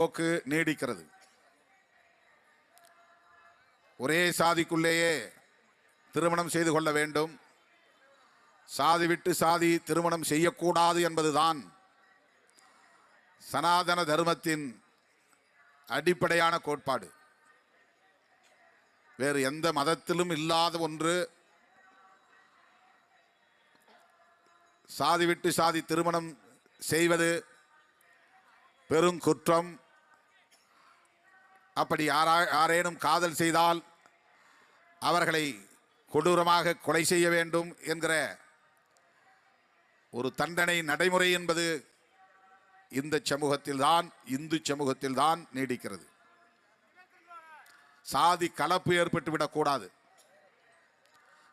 போக்கு நீடிக்கிறது. ஒரே சாதிக்குள்ளேயே திருமணம் செய்து கொள்ள வேண்டும், சாதி விட்டு சாதி திருமணம் செய்யக்கூடாது என்பதுதான் சனாதன தர்மத்தின் அடிப்படையான கோட்பாடு. வேறு எந்த மதத்திலும் இல்லாத ஒன்று. சாதி விட்டு சாதி திருமணம் செய்வது பெரும் குற்றம். அப்படி யாரேனும் காதல் செய்தால் அவர்களை கொடூரமாக கொலை செய்ய வேண்டும் என்கிற ஒரு தண்டனை நடைமுறை என்பது இந்த சமூகத்தில்தான், இந்து சமூகத்தில்தான் நீடிக்கிறது. சாதி கலப்பு ஏற்பட்டுவிடக்கூடாது,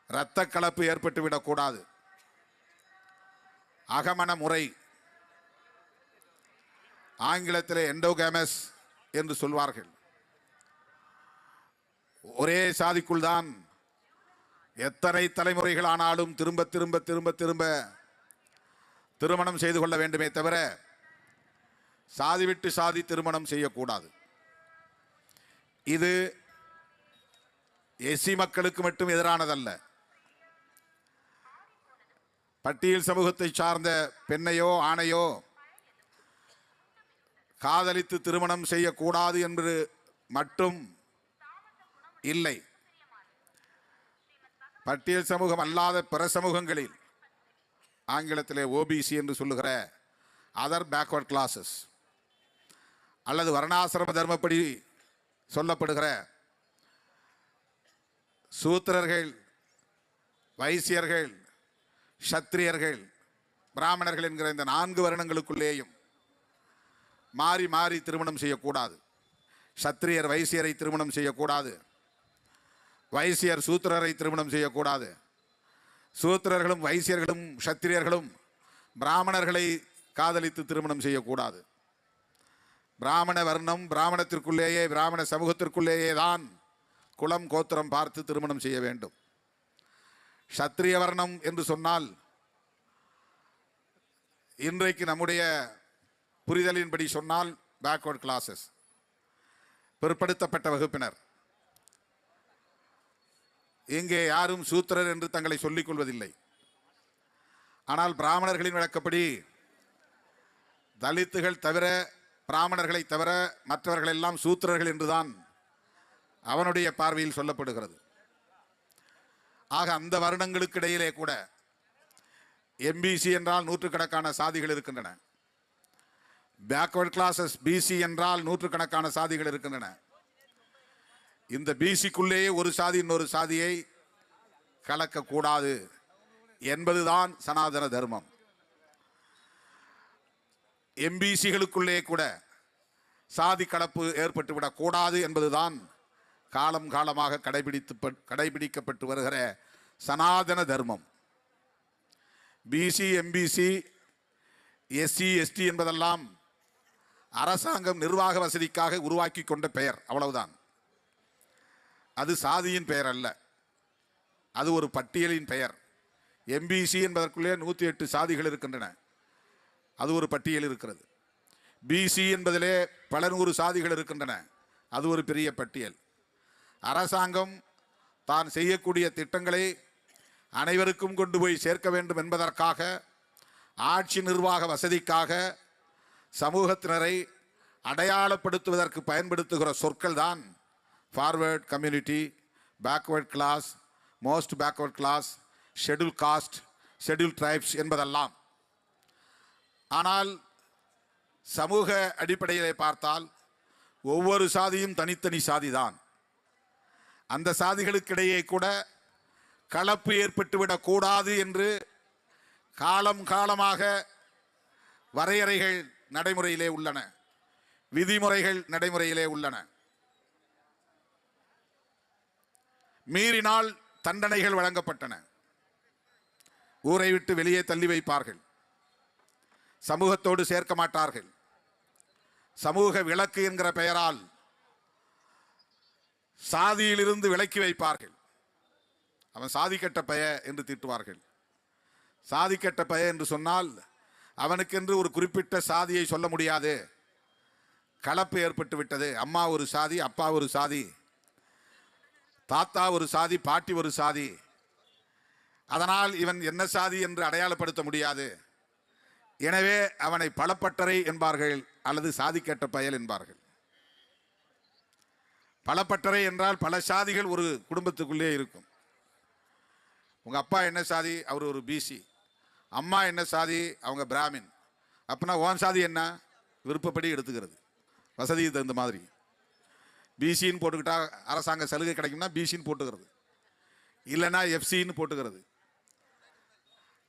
இரத்த கலப்பு ஏற்பட்டுவிடக்கூடாது. அகமண முறை, ஆங்கிலத்திலே எண்டோகேமஸ் என்று சொல்வார்கள். ஒரே சாதிக்குள் தான் எத்தனை தலைமுறைகள் ஆனாலும் திரும்ப திரும்ப திரும்ப திரும்ப திருமணம் செய்து கொள்ள வேண்டுமே தவிர சாதி விட்டு சாதி திருமணம் செய்யக்கூடாது. இது எஸ்சி மக்களுக்கு மட்டும் எதிரானதல்ல. பட்டியல் சமூகத்தை சார்ந்த பெண்ணையோ ஆணையோ காதலித்து திருமணம் செய்யக்கூடாது என்று மட்டும் இல்லை. பட்டியல் சமூகம் அல்லாத பிற சமூகங்களில், ஆங்கிலத்திலே ஓபிசி என்று சொல்லுகிற அதர் பேக்வர்ட் கிளாஸஸ் அல்லது வர்ணாசிரம தர்மப்படி சொல்லப்படுகிற சூத்திரர்கள், வைசியர்கள், சத்திரியர்கள், பிராமணர்கள் என்கிற இந்த 4 வருணங்களுக்குள்ளேயும் மாறி மாறி திருமணம் செய்யக்கூடாது. சத்திரியர் வைசியரை திருமணம் செய்யக்கூடாது, வைசியர் சூத்திரரை திருமணம் செய்யக்கூடாது, சூத்திரர்களும் வைசியர்களும் சத்திரியர்களும் பிராமணர்களை காதலித்து திருமணம் செய்யக்கூடாது. பிராமண வர்ணம், பிராமணத்திற்குள்ளேயே, பிராமண சமூகத்திற்குள்ளேயே தான் குலம் கோத்திரம் பார்த்து திருமணம் செய்ய வேண்டும். சத்திரிய வர்ணம் என்று சொன்னால் இன்றைக்கு நம்முடைய புரிதலின்படி சொன்னால் பேக்வர்ட் கிளாஸஸ், பிற்படுத்தப்பட்ட வகுப்பினர். இங்கே யாரும் சூத்திரர் என்று தங்களை சொல்லிக் கொள்வதில்லை. ஆனால் பிராமணர்களின் வழக்கப்படி தலித்துகள் தவிர, பிராமணர்களை தவிர மற்றவர்கள் எல்லாம் சூத்திரர்கள் என்றுதான் அவனுடைய பார்வையில் சொல்லப்படுகிறது. ஆக அந்த வருடங்களுக்கு இடையிலே கூட எம்பிசி என்றால் நூற்றுக்கணக்கான சாதிகள் இருக்கின்றன, பேக்வர்ட் கிளாஸஸ் பிசி என்றால் நூற்றுக்கணக்கான சாதிகள் இருக்கின்றன. இந்த பிசிக்குள்ளேயே ஒரு சாதி இன்னொரு சாதியை கலக்கக்கூடாது என்பதுதான் சனாதன தர்மம். எம்பிசிகளுக்குள்ளே கூட சாதி கலப்பு ஏற்பட்டுவிடக் கூடாது என்பதுதான் காலம் காலமாக கடைபிடிக்கப்பட்டு வருகிற சனாதன தர்மம். பிசி, எம்பிசி, எஸ்சி, எஸ்டி என்பதெல்லாம் அரசாங்கம் நிர்வாக வசதிக்காக உருவாக்கி கொண்ட பெயர், அவ்வளவுதான். அது சாதியின் பெயர் அல்ல, அது ஒரு பட்டியலின் பெயர். எம்பிசி என்பதற்குள்ளே 108 சாதிகள் இருக்கின்றன, அது ஒரு பட்டியல் இருக்கிறது. பிசி என்பதிலே பல 100 சாதிகள் இருக்கின்றன, அது ஒரு பெரிய பட்டியல். அரசாங்கம் தான் செய்யக்கூடிய திட்டங்களை அனைவருக்கும் கொண்டு போய் சேர்க்க வேண்டும் என்பதற்காக, ஆட்சி நிர்வாக வசதிக்காக சமூகத்தினரை அடையாளப்படுத்துவதற்கு பயன்படுத்துகிற சொற்கள் தான் forward community, backward class, most backward class, schedule caste, schedule tribes என்பதெல்லாம். ஆனால் சமூக அடிப்படையிலே பார்த்தால் ஒவ்வொரு சாதியும் தனித்தனி சாதிதான். அந்த சாதிகளுக்கிடையே கூட கலப்பு ஏற்பட்டுவிடக்கூடாது என்று காலம் காலமாக வரையறைகள் நடைமுறையிலே உள்ளன, விதிமுறைகள் நடைமுறையிலே உள்ளன. மீறினால் தண்டனைகள் வழங்கப்பட்டன. ஊரை விட்டு வெளியே தள்ளி வைப்பார்கள், சமூகத்தோடு சேர்க்க மாட்டார்கள். சமூக விலக்கு என்கிற பெயரால் சாதியிலிருந்து விலக்கி வைப்பார்கள். அவன் சாதி கட்ட பய என்று திட்டுவார்கள். சாதி கட்ட பய என்று சொன்னால் அவனுக்கென்று ஒரு குறிப்பிட்ட சாதியை சொல்ல முடியாது, கலப்பு ஏற்பட்டு விட்டது. அம்மா ஒரு சாதி, அப்பா ஒரு சாதி, தாத்தா ஒரு சாதி, பாட்டி ஒரு சாதி. அதனால் இவன் என்ன சாதி என்று அடையாளப்படுத்த முடியாது. எனவே அவனை பலப்பட்டறை என்பார்கள் அல்லது சாதி கேட்ட பயல் என்பார்கள். பலப்பட்டறை என்றால் பல சாதிகள் ஒரு குடும்பத்துக்குள்ளே இருக்கும். உங்க அப்பா என்ன சாதி? அவர் ஒரு பிசி. அம்மா என்ன சாதி? அவங்க பிராமின். அப்படின்னா ஓன் சாதி என்ன? விருப்பப்படி எடுத்துக்கிறது, வசதிக்கு தகுந்த மாதிரி. பிசின்னு போட்டுக்கிட்டா அரசாங்க சலுகை கிடைக்கும்னா பிசின்னு போட்டுக்கிறது, இல்லைன்னா எஃப்சின்னு போட்டுக்கிறது.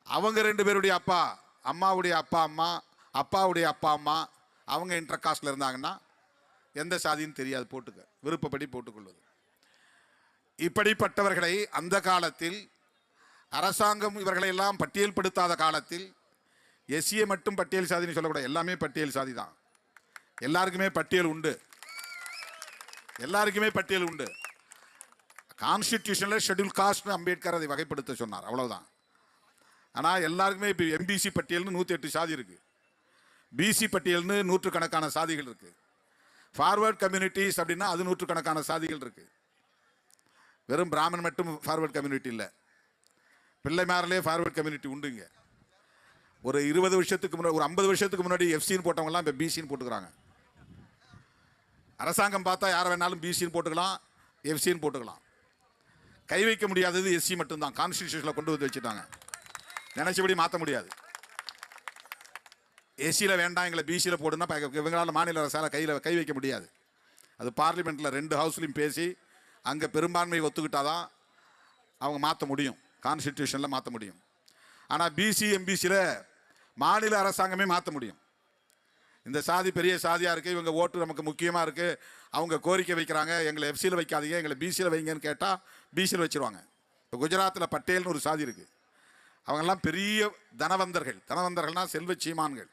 அவங்க 2 பேருடைய அப்பா, அம்மாவுடைய அப்பா அம்மா, அப்பாவுடைய அப்பா அம்மா, அவங்க இன்டர் காஸ்ட்ல இருந்தாங்கன்னா எந்த சாதின்னு தெரியாது, போட்டுக்க, விருப்பப்படி போட்டுக்கொள்வது. இப்படிப்பட்டவர்களை அந்த காலத்தில் அரசாங்கம் இவர்களை எல்லாம் பட்டியல்படுத்தாத காலத்தில் எஸ்சியை மட்டும் பட்டியல் சாதின்னு சொல்லக்கூடாது, எல்லாமே பட்டியல் சாதி தான். எல்லாருக்குமே பட்டியல் உண்டு, எல்லாருக்குமே பட்டியல் உண்டு. கான்ஸ்டிடியூஷன்ல ஷெட்யூல் காஸ்ட் அம்பேத்கர் அதை வகைப்படுத்த சொன்னார், அவ்வளவுதான். ஆனால் எல்லாருக்குமே இப்போ எம்பிசி பட்டியல்னு 108 சாதி இருக்கு, பிசி பட்டியல்னு நூற்றுக்கணக்கான சாதிகள் இருக்கு, ஃபார்வர்ட் கம்யூனிட்டிஸ் அப்படின்னா அது நூற்றுக்கணக்கான சாதிகள் இருக்கு. வெறும் பிராமன் மட்டும் ஃபார்வர்ட் கம்யூனிட்டி இல்லை, பிள்ளைமாரிலே ஃபார்வர்ட் கம்யூனிட்டி உண்டுங்க. ஒரு 20 வருஷத்துக்கு முன்னாடி, ஒரு 50 வருஷத்துக்கு முன்னாடி எஃப்சின்னு போட்டவங்கலாம் இப்போ பிசின்னு போட்டுக்கிறாங்க. அரசாங்கம் பார்த்தா யாரை வேணாலும் பிசின்னு போட்டுக்கலாம், எஃப்சின்னு போட்டுக்கலாம். கை வைக்க முடியாதது எஸ்சி மட்டும்தான். கான்ஸ்டிடியூஷனில் கொண்டு வந்து வச்சுட்டாங்க, நினைச்சபடி மாற்ற முடியாது. எஸ்சியில் வேண்டாம் எங்களை பிசியில் போடுன்னா இவங்களால மாநில அரசால் கை வைக்க முடியாது. அது பார்லிமெண்ட்டில் 2 ஹவுஸ்லையும் பேசி அங்கே பெரும்பான்மையை ஒத்துக்கிட்டாதான் அவங்க மாற்ற முடியும், கான்ஸ்டிடியூஷனில் மாற்ற முடியும். ஆனால் பிசி எம்பிசியில் மாநில அரசாங்கமே மாற்ற முடியும். இந்த சாதி பெரிய சாதியாக இருக்குது, இவங்க ஓட்டு நமக்கு முக்கியமாக இருக்குது, அவங்க கோரிக்கை வைக்கிறாங்க, எங்களை எஃப்சியில் வைக்காதீங்க, எங்களை பிசியில் வைங்கன்னு கேட்டால் பிசியில் வச்சுருவாங்க. இப்போ குஜராத்தில் பட்டேல்னு ஒரு சாதி இருக்குது, அவங்கெல்லாம் பெரிய தனவந்தர்கள். தனவந்தர்கள்னால் செல்வ சீமான்கள்,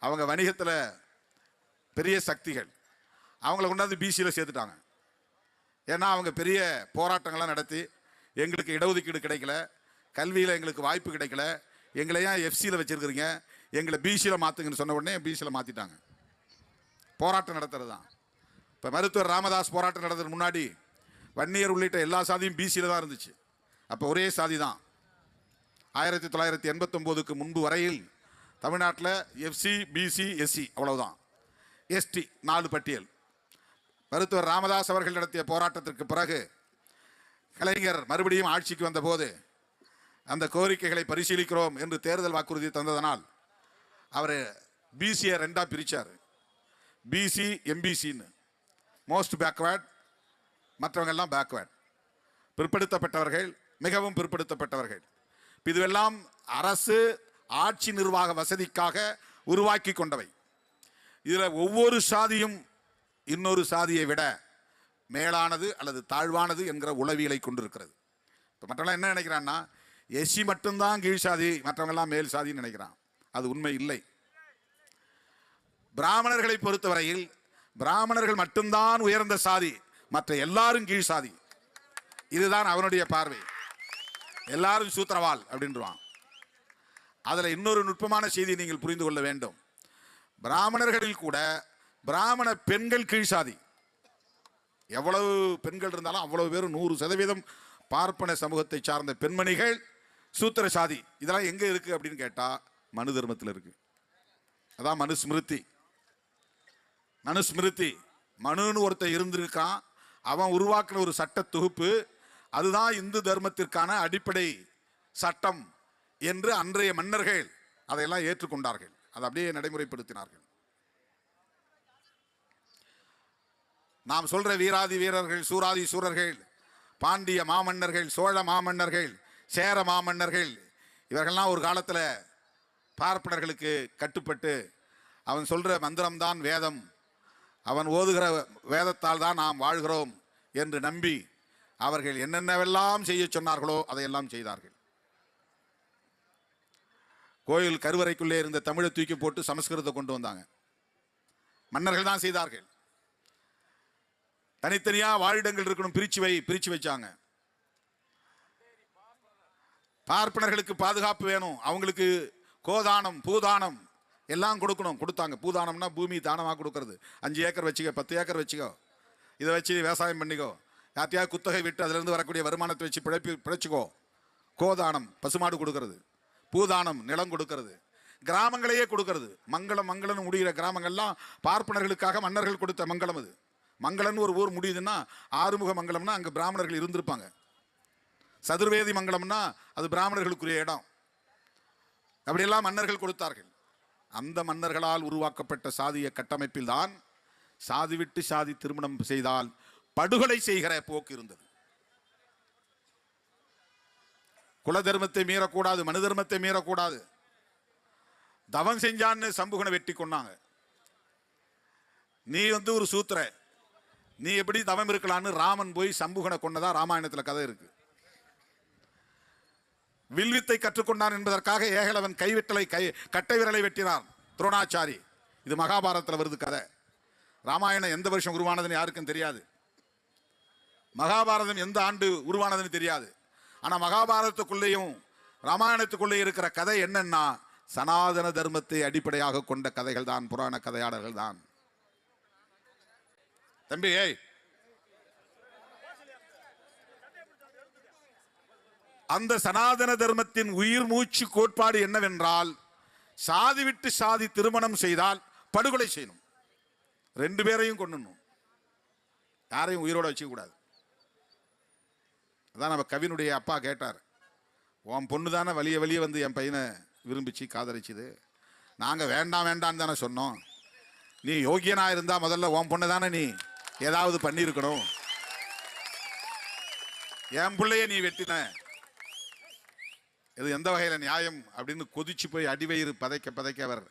அவங்க வணிகத்தில் பெரிய சக்திகள். அவங்கள கொண்டாந்து பிசியில் சேர்த்துட்டாங்க. ஏன்னா அவங்க பெரிய போராட்டங்கள்லாம் நடத்தி எங்களுக்கு இடஒதுக்கீடு கிடைக்கல, கல்வியில் எங்களுக்கு வாய்ப்பு கிடைக்கல, எங்களை ஏன் எஃப்சியில் வச்சுருக்கிறீங்க, எங்களை பிசியில் மாற்றுங்கன்னு சொன்ன உடனே பிசியில் மாற்றிட்டாங்க. போராட்டம் நடத்துறது தான். இப்போ மருத்துவர் ராமதாஸ் போராட்டம் நடத்துறதுக்கு முன்னாடி வன்னியர் உள்ளிட்ட எல்லா சாதியும் பிசியில் தான் இருந்துச்சு. அப்போ ஒரே சாதி தான். 1989க்கு முன்பு வரையில் தமிழ்நாட்டில் எஃப்சி, பிசி, எஸ்சி அவ்வளவுதான். எஸ்டி 4 பட்டியல். மருத்துவர் ராமதாஸ் அவர்கள் நடத்திய போராட்டத்திற்கு பிறகு கலைஞர் மறுபடியும் ஆட்சிக்கு வந்தபோது அந்த கோரிக்கைகளை பரிசீலிக்கிறோம் என்று தேர்தல் வாக்குறுதி தந்ததனால் அவர் பிசியை 2ஆக பிரித்தார். பிசி, எம்பிசின்னு. மோஸ்ட் பேக்வேர்ட், மற்றவங்கெல்லாம் பேக்வேர்ட். பிற்படுத்தப்பட்டவர்கள், மிகவும் பிற்படுத்தப்பட்டவர்கள். இதுவெல்லாம் அரசு ஆட்சி நிர்வாக வசதிக்காக உருவாக்கி கொண்டவை. இதில் ஒவ்வொரு சாதியும் இன்னொரு சாதியை விட மேலானது அல்லது தாழ்வானது என்கிற உளவியலை கொண்டிருக்கிறது. இப்போ மற்றவெல்லாம் என்ன நினைக்கிறான்னா, எஸ்சி மட்டும்தான் கீழ் சாதி, மற்றவங்கெல்லாம் மேல் சாதின்னு நினைக்கிறான். அது உண்மை இல்லை. பிராமணர்களை பொறுத்தவரையில் பிராமணர்கள் மட்டும்தான் உயர்ந்த சாதி, மற்ற எல்லாரும் கீழ் சாதி. இதுதான் அவனுடைய பார்வை. எல்லாரும் சூத்திரவாள் அப்படின்றான். அதில் இன்னொரு நுட்பமான செய்தியை நீங்கள் புரிந்து கொள்ள வேண்டும். பிராமணர்களில் கூட பிராமண பெண்கள் கீழ் சாதி. எவ்வளவு பெண்கள் இருந்தாலும் அவ்வளவு பேரும் 100% பார்ப்பன சமூகத்தை சார்ந்த பெண்மணிகள் சூத்திர சாதி. இதெல்லாம் எங்க இருக்கு அப்படின்னு கேட்டா மனு தர்மத்தில் இருக்கு. அதான் மனுஸ்மிருதி. மனுஸ்மிருதி, மனுன்னு ஒருத்தர் இருந்திருக்கான், அவன் உருவாக்கின ஒரு சட்ட தொகுப்பு. அதுதான் இந்து தர்மத்திற்கான அடிப்படை சட்டம் என்று அன்றைய மன்னர்கள் அதையெல்லாம் ஏற்றுக்கொண்டார்கள். அதை அப்படியே நடைமுறைப்படுத்தினார்கள். நாம் சொல்ற வீராதி வீரர்கள், சூராதி சூரர்கள், பாண்டிய மாமன்னர்கள், சோழ மாமன்னர்கள், சேர மாமன்னர்கள், இவர்கள்லாம் ஒரு காலத்தில் பார்ப்பனர்களுக்கு கட்டுப்பட்டு அவன் சொல்ற மந்திரம்தான் வேதம், அவன் ஓதுகிற வேதத்தால் தான் நாம் வாழ்கிறோம் என்று நம்பி அவர்கள் என்னென்னவெல்லாம் செய்ய சொன்னார்களோ அதையெல்லாம் செய்தார்கள். கோயில் கருவறைக்குள்ளே இருந்த தமிழை தூக்கி போட்டு சமஸ்கிருதத்தை கொண்டு வந்தாங்க. மன்னர்கள் தான் செய்தார்கள். தனித்தனியா வாழிடங்கள் இருக்கணும், பிரிச்சு வச்சாங்க. பார்ப்பனர்களுக்கு பாதுகாப்பு வேணும், அவங்களுக்கு கோதானம் பூதானம் எல்லாம் கொடுக்கணும், கொடுத்தாங்க. பூதானம்னா பூமி தானமாக கொடுக்கறது. 5 ஏக்கர் வச்சுக்கோ, 10 ஏக்கர் வச்சுக்கோ, இதை வச்சு விவசாயம் பண்ணிக்கோ, யார்த்தையாவது குத்தகை விட்டு அதிலிருந்து வரக்கூடிய வருமானத்தை வச்சு பிழைச்சிக்கோ. கோதானம் பசுமாடு கொடுக்கறது, பூதானம் நிலம் கொடுக்கறது, கிராமங்களையே கொடுக்கறது. மங்களம் மங்களம் முடிகிற கிராமங்கள்லாம் பார்ப்பனர்களுக்காக மன்னர்கள் கொடுத்த மங்களம். அது மங்களம்னு ஒரு ஊர் முடியுதுன்னா ஆறுமுக மங்கலம்னா அங்கே பிராமணர்கள் இருந்திருப்பாங்க. சதுர்வேதி மங்கலம்னா அது பிராமணர்களுக்குரிய இடம். அப்படியெல்லாம் மன்னர்கள் கொடுத்தார்கள். அந்த மன்னர்களால் உருவாக்கப்பட்ட சாதிய கட்டமைப்பில் தான் சாதி விட்டு சாதி திருமணம் செய்தால் படுகொலை செய்கிற போக்கு இருந்தது. குல தர்மத்தை மீறக்கூடாது, மனு தர்மத்தை மீறக்கூடாது. தவம் செஞ்சான்னு சம்புகனை வெட்டி கொண்டாங்க. நீ ஒரு சூத்திர, நீ எப்படி தவம் இருக்கலான்னு ராமன் போய் சம்புகனை கொண்டதா ராமாயணத்தில் கதை இருக்கு. வில்வித்தை கற்றுக்கொண்டான் என்பதற்காக ஏகலவன் கைவிட்டலை கட்டை விரலை வெட்டினான் துரோணாச்சாரி. இது மகாபாரதத்தில் வருது கதை. ராமாயணம் எந்த வருஷம் உருவானதுன்னு யாருக்கும் தெரியாது. மகாபாரதம் எந்த ஆண்டு உருவானதுன்னு தெரியாது. ஆனால் மகாபாரதத்துக்குள்ளேயும் ராமாயணத்துக்குள்ளே இருக்கிற கதை என்னன்னா சனாதன தர்மத்தை அடிப்படையாக கொண்ட கதைகள் தான், புராண கதையாளர்கள் தான். தம்பி, அந்த சனாதன தர்மத்தின் உயிர் மூச்சு கோட்பாடு என்னவென்றால் சாதி விட்டு சாதி திருமணம் செய்தால் படுகொலை செய்யணும், 2 பேரையும் கொல்லணும், யாரையும் உயிரோட வச்சுக்க கூடாது. அதான் நம்ம கவினுடைய அப்பா கேட்டார், உன் பொண்ணு தானே வலிய வலிய வந்து என் பையனை விரும்பிச்சு காதலிச்சுது, நாங்கள் வேண்டாம் வேண்டான்னு தானே சொன்னோம். நீ யோகியனா இருந்தா முதல்ல உன் பொண்ணு தானே நீ ஏதாவது பண்ணியிருக்கணும், என் பிள்ளைய நீ வெட்டின, இது எந்த வகையில் நியாயம் அப்படின்னு கொதிச்சு போய் அடிவயிறு பதைக்க பதைக்க அவர்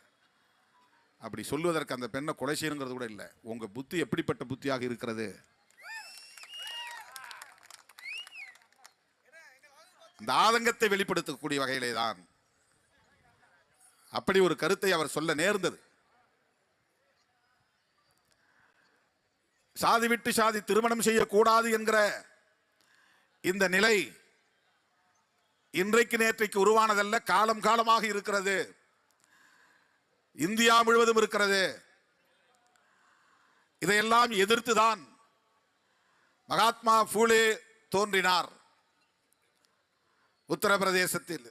அப்படி சொல்வதற்கு அந்த பெண்ணை கொலை செய்யணுங்கிறது கூட இல்லை. உங்க புத்தி எப்படிப்பட்ட புத்தியாக இருக்கிறது? இந்த ஆதங்கத்தை வெளிப்படுத்தக்கூடிய வகையிலே தான் அப்படி ஒரு கருத்தை அவர் சொல்ல நேர்ந்தது. சாதி விட்டு சாதி திருமணம் செய்யக்கூடாது என்கிற இந்த நிலை இன்றைக்கு நேற்றைக்கு உருவானதல்ல, காலம் காலமாக இருக்கிறது. இந்தியா முழுவதும் இருக்கிறது. இதையெல்லாம் எதிர்த்துதான் மகாத்மா பூலே தோன்றினார். உத்தரப்பிரதேசத்தில்,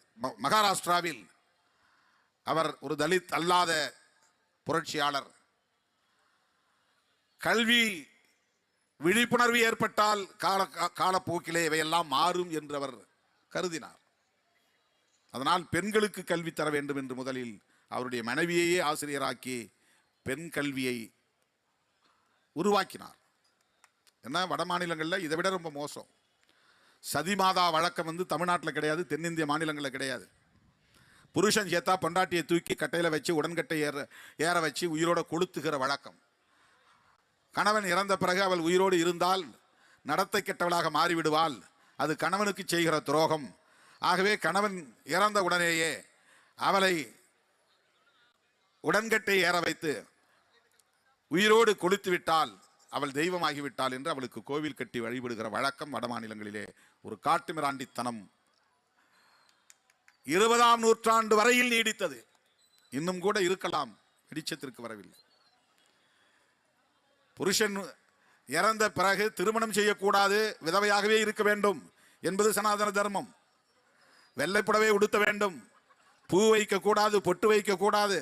மகாராஷ்டிராவில் அவர் ஒரு தலித் அல்லாத புரட்சியாளர். கல்வி விழிப்புணர்வு ஏற்பட்டால் காலப்போக்கிலே இவையெல்லாம் மாறும் என்று அவர் கருதினார். அதனால் பெண்களுக்கு கல்வி தர வேண்டும் என்று முதலில் அவருடைய மனைவியையே ஆசிரியராக்கி பெண் கல்வியை உருவாக்கினார். ஏன்னா வட மாநிலங்களில் இதை விட ரொம்ப மோசம். சதிமாதா வழக்கம் தமிழ்நாட்டில் கிடையாது, தென்னிந்திய மாநிலங்களில் கிடையாது. புருஷன் சேத்தா பொண்டாட்டியை தூக்கி கட்டையில் வச்சு உடன்கட்டை ஏற வச்சு உயிரோட கொளுத்துகிற வழக்கம். கணவன் இறந்த பிறகு அவள் உயிரோடு இருந்தால் நடத்தை கெட்டவளாக மாறிவிடுவாள், அது கணவனுக்கு செய்கிற துரோகம். ஆகவே கணவன் இறந்த உடனேயே அவளை உடன்கட்டை ஏற வைத்து உயிரோடு கொளுத்து விட்டால் அவள் தெய்வமாகிவிட்டாள் என்று அவளுக்கு கோவில் கட்டி வழிபடுகிற வழக்கம் வட மாநிலங்களிலே ஒரு காட்டுமிராண்டித்தனம் 20ஆம் நூற்றாண்டு வரையில் நீடித்தது. இன்னும் கூட இருக்கலாம், வெளிச்சத்திற்கு வரவில்லை. புருஷன் இறந்த பிறகு திருமணம் செய்யக்கூடாது, விதவையாகவே இருக்க வேண்டும் என்பது சனாதன தர்மம். வெள்ளைப்புடவை உடுத்த வேண்டும், பூ வைக்கக்கூடாது, பொட்டு வைக்கக்கூடாது,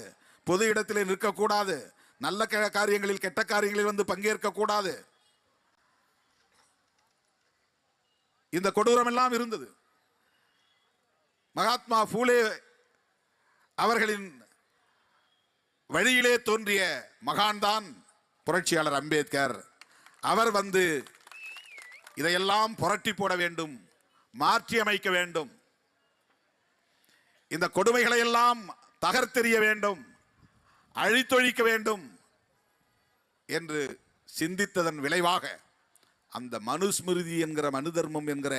பொது இடத்திலே நிற்கக்கூடாது, நல்ல காரியங்களில் கெட்ட காரியங்களில் பங்கேற்க கூடாது. இந்த கொடூரம் எல்லாம் இருந்தது. மகாத்மா பூலே அவர்களின் வழியிலே தோன்றிய மகான் தான் புரட்சியாளர் அம்பேத்கர். அவர் இதையெல்லாம் புரட்டி போட வேண்டும், மாற்றி அமைக்க வேண்டும், இந்த கொடுமைகளை எல்லாம் தகர்த்தெறிய வேண்டும், அழித்தொழிக்க வேண்டும் என்று சிந்தித்ததன் விளைவாக அந்த மனுஸ்மிருதி என்கிற மனு தர்மம் என்கிற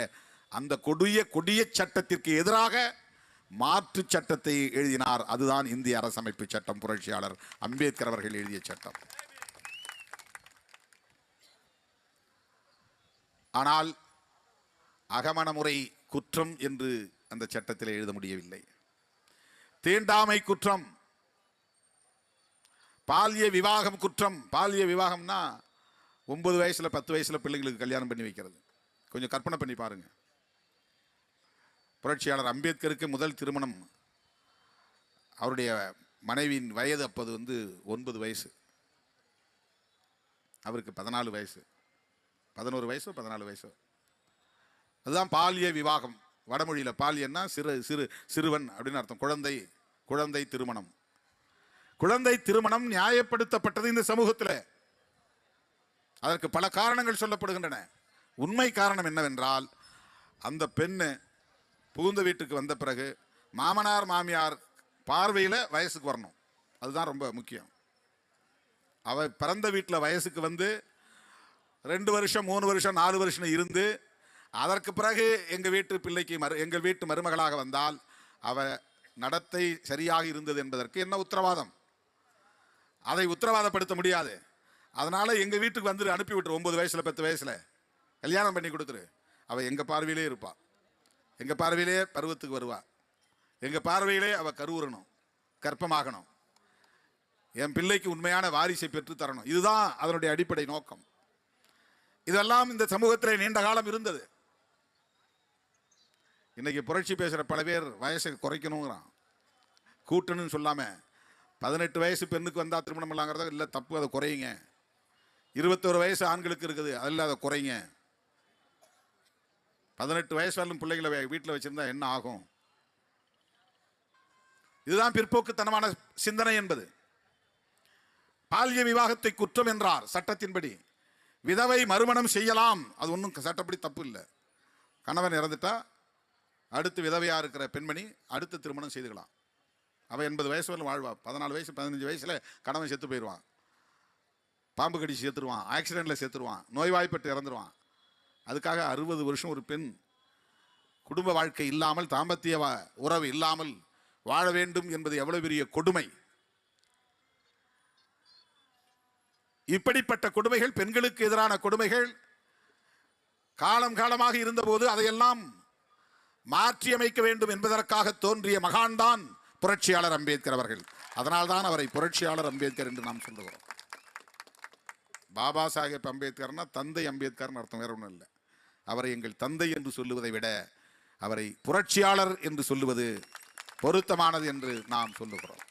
அந்த கொடிய சட்டத்திற்கு எதிராக மாற்று சட்டத்தை எழுதினார். அதுதான் இந்திய அரசமைப்பு சட்டம், புரட்சியாளர் அம்பேத்கர் அவர்கள் எழுதிய சட்டம். ஆனால் அகமண முறை குற்றம் என்று அந்த சட்டத்தில் எழுத முடியவில்லை. தீண்டாமை குற்றம், பால்ய விவாகம் குற்றம். பால்ய விவாகம்னா 9 வயசுல 10 வயசுல பிள்ளைங்களுக்கு கல்யாணம் பண்ணி வைக்கிறது. கொஞ்சம் கற்பனை பண்ணி பாருங்க. புரட்சியாளர் அம்பேத்கருக்கு முதல் திருமணம் அவருடைய மனைவியின் வயது அப்போது 9 வயசு, அவருக்கு 14 வயசு, 11 வயசோ 14 வயசோ. அதுதான் பால்ய விவாகம். வடமொழியில் பால்யன்னா சிறுவன் அப்படின்னு அர்த்தம். குழந்தை திருமணம். குழந்தை திருமணம் நியாயப்படுத்தப்பட்டது இந்த சமூகத்தில். அதற்கு பல காரணங்கள் சொல்லப்படுகின்றன. உண்மை காரணம் என்னவென்றால், அந்த பெண்ணு புகுந்த வீட்டுக்கு வந்த பிறகு மாமனார் மாமியார் பார்வையில் வயசுக்கு வரணும். அதுதான் ரொம்ப முக்கியம். அவ பிறந்த வீட்டில் வயசுக்கு வந்து 2 வருஷம் 3 வருஷம் 4 வருஷம் இருந்து அதற்கு பிறகு எங்கள் வீட்டு பிள்ளைக்கு எங்கள் வீட்டு மருமகளாக வந்தால் அவ நடத்தை சரியாக இருந்தது என்பதற்கு என்ன உத்தரவாதம்? அதை உத்தரவாதப்படுத்த முடியாது. அதனால எங்கள் வீட்டுக்கு வந்து அனுப்பி விட்டுரு. 9 வயசுல 10 வயசுல கல்யாணம் பண்ணி கொடுத்துரு. அவ எங்கள் பார்வையிலே இருப்பா, எங்கள் பார்வையிலே பருவத்துக்கு வருவா, எங்கள் பார்வையிலே அவ கருவுறணும், கற்பமாகணும், என் பிள்ளைக்கு உண்மையான வாரிசை பெற்று தரணும். இதுதான் அதனுடைய அடிப்படை நோக்கம். இதெல்லாம் இந்த சமூகத்தில் நீண்ட காலம் இருந்தது. இன்னைக்கு புரட்சி பேசுகிற பல பேர் வயசை குறைக்கணுங்கிறான். கூட்டணும்னு சொல்லாம 18 வயசு பெண்ணுக்கு வந்தால் திருமணம் இல்லாங்கிறத இல்லை, தப்பு, அதை குறையுங்க. 21 வயசு ஆண்களுக்கு இருக்குது, அதில் அதை குறைங்க. 18 வயசு வரலும் பிள்ளைகளை வீட்டில் வச்சிருந்தா என்ன ஆகும்? இதுதான் பிற்போக்குத்தனமான சிந்தனை என்பது. பால்ய விவாகத்தை குற்றம் என்றார் சட்டத்தின்படி. விதவை மறுமணம் செய்யலாம், அது ஒன்றும் சட்டப்படி தப்பு இல்லை. கணவன் இறந்துட்டா அடுத்து விதவையா இருக்கிற பெண்மணி அடுத்து திருமணம் செய்துக்கலாம். அவன் 80 வயசு வரலும் வாழ்வா. 14 வயசு 15 வயசுல கணவன் செத்து போயிடுவான், பாம்பு கடிச்சு செத்துருவான், ஆக்சிடென்ட்ல செத்துருவான், நோய்வாய்ப்பட்டு இறந்துருவான். அதுக்காக 60 வருஷம் ஒரு பெண் குடும்ப வாழ்க்கை இல்லாமல், தாம்பத்திய உறவு இல்லாமல் வாழ வேண்டும் என்பது எவ்வளவு பெரிய கொடுமை. இப்படிப்பட்ட கொடுமைகள், பெண்களுக்கு எதிரான கொடுமைகள் காலம் காலமாக இருந்தபோது அதையெல்லாம் மாற்றியமைக்க வேண்டும் என்பதற்காக தோன்றிய மகான்தான் புரட்சியாளர் அம்பேத்கர் அவர்கள். அதனால்தான் அவரை புரட்சியாளர் அம்பேத்கர் என்று நாம் சொல்லுகிறோம். பாபா சாஹேப் அம்பேத்கர்னா தந்தை அம்பேத்கர்னு அர்த்தம், வேற ஒன்றும் இல்லை. அவரை எங்கள் தந்தை என்று சொல்லுவதை விட அவரை புரட்சியாளர் என்று சொல்லுவது பொருத்தமானது என்று நாம் சொல்லுகிறோம்.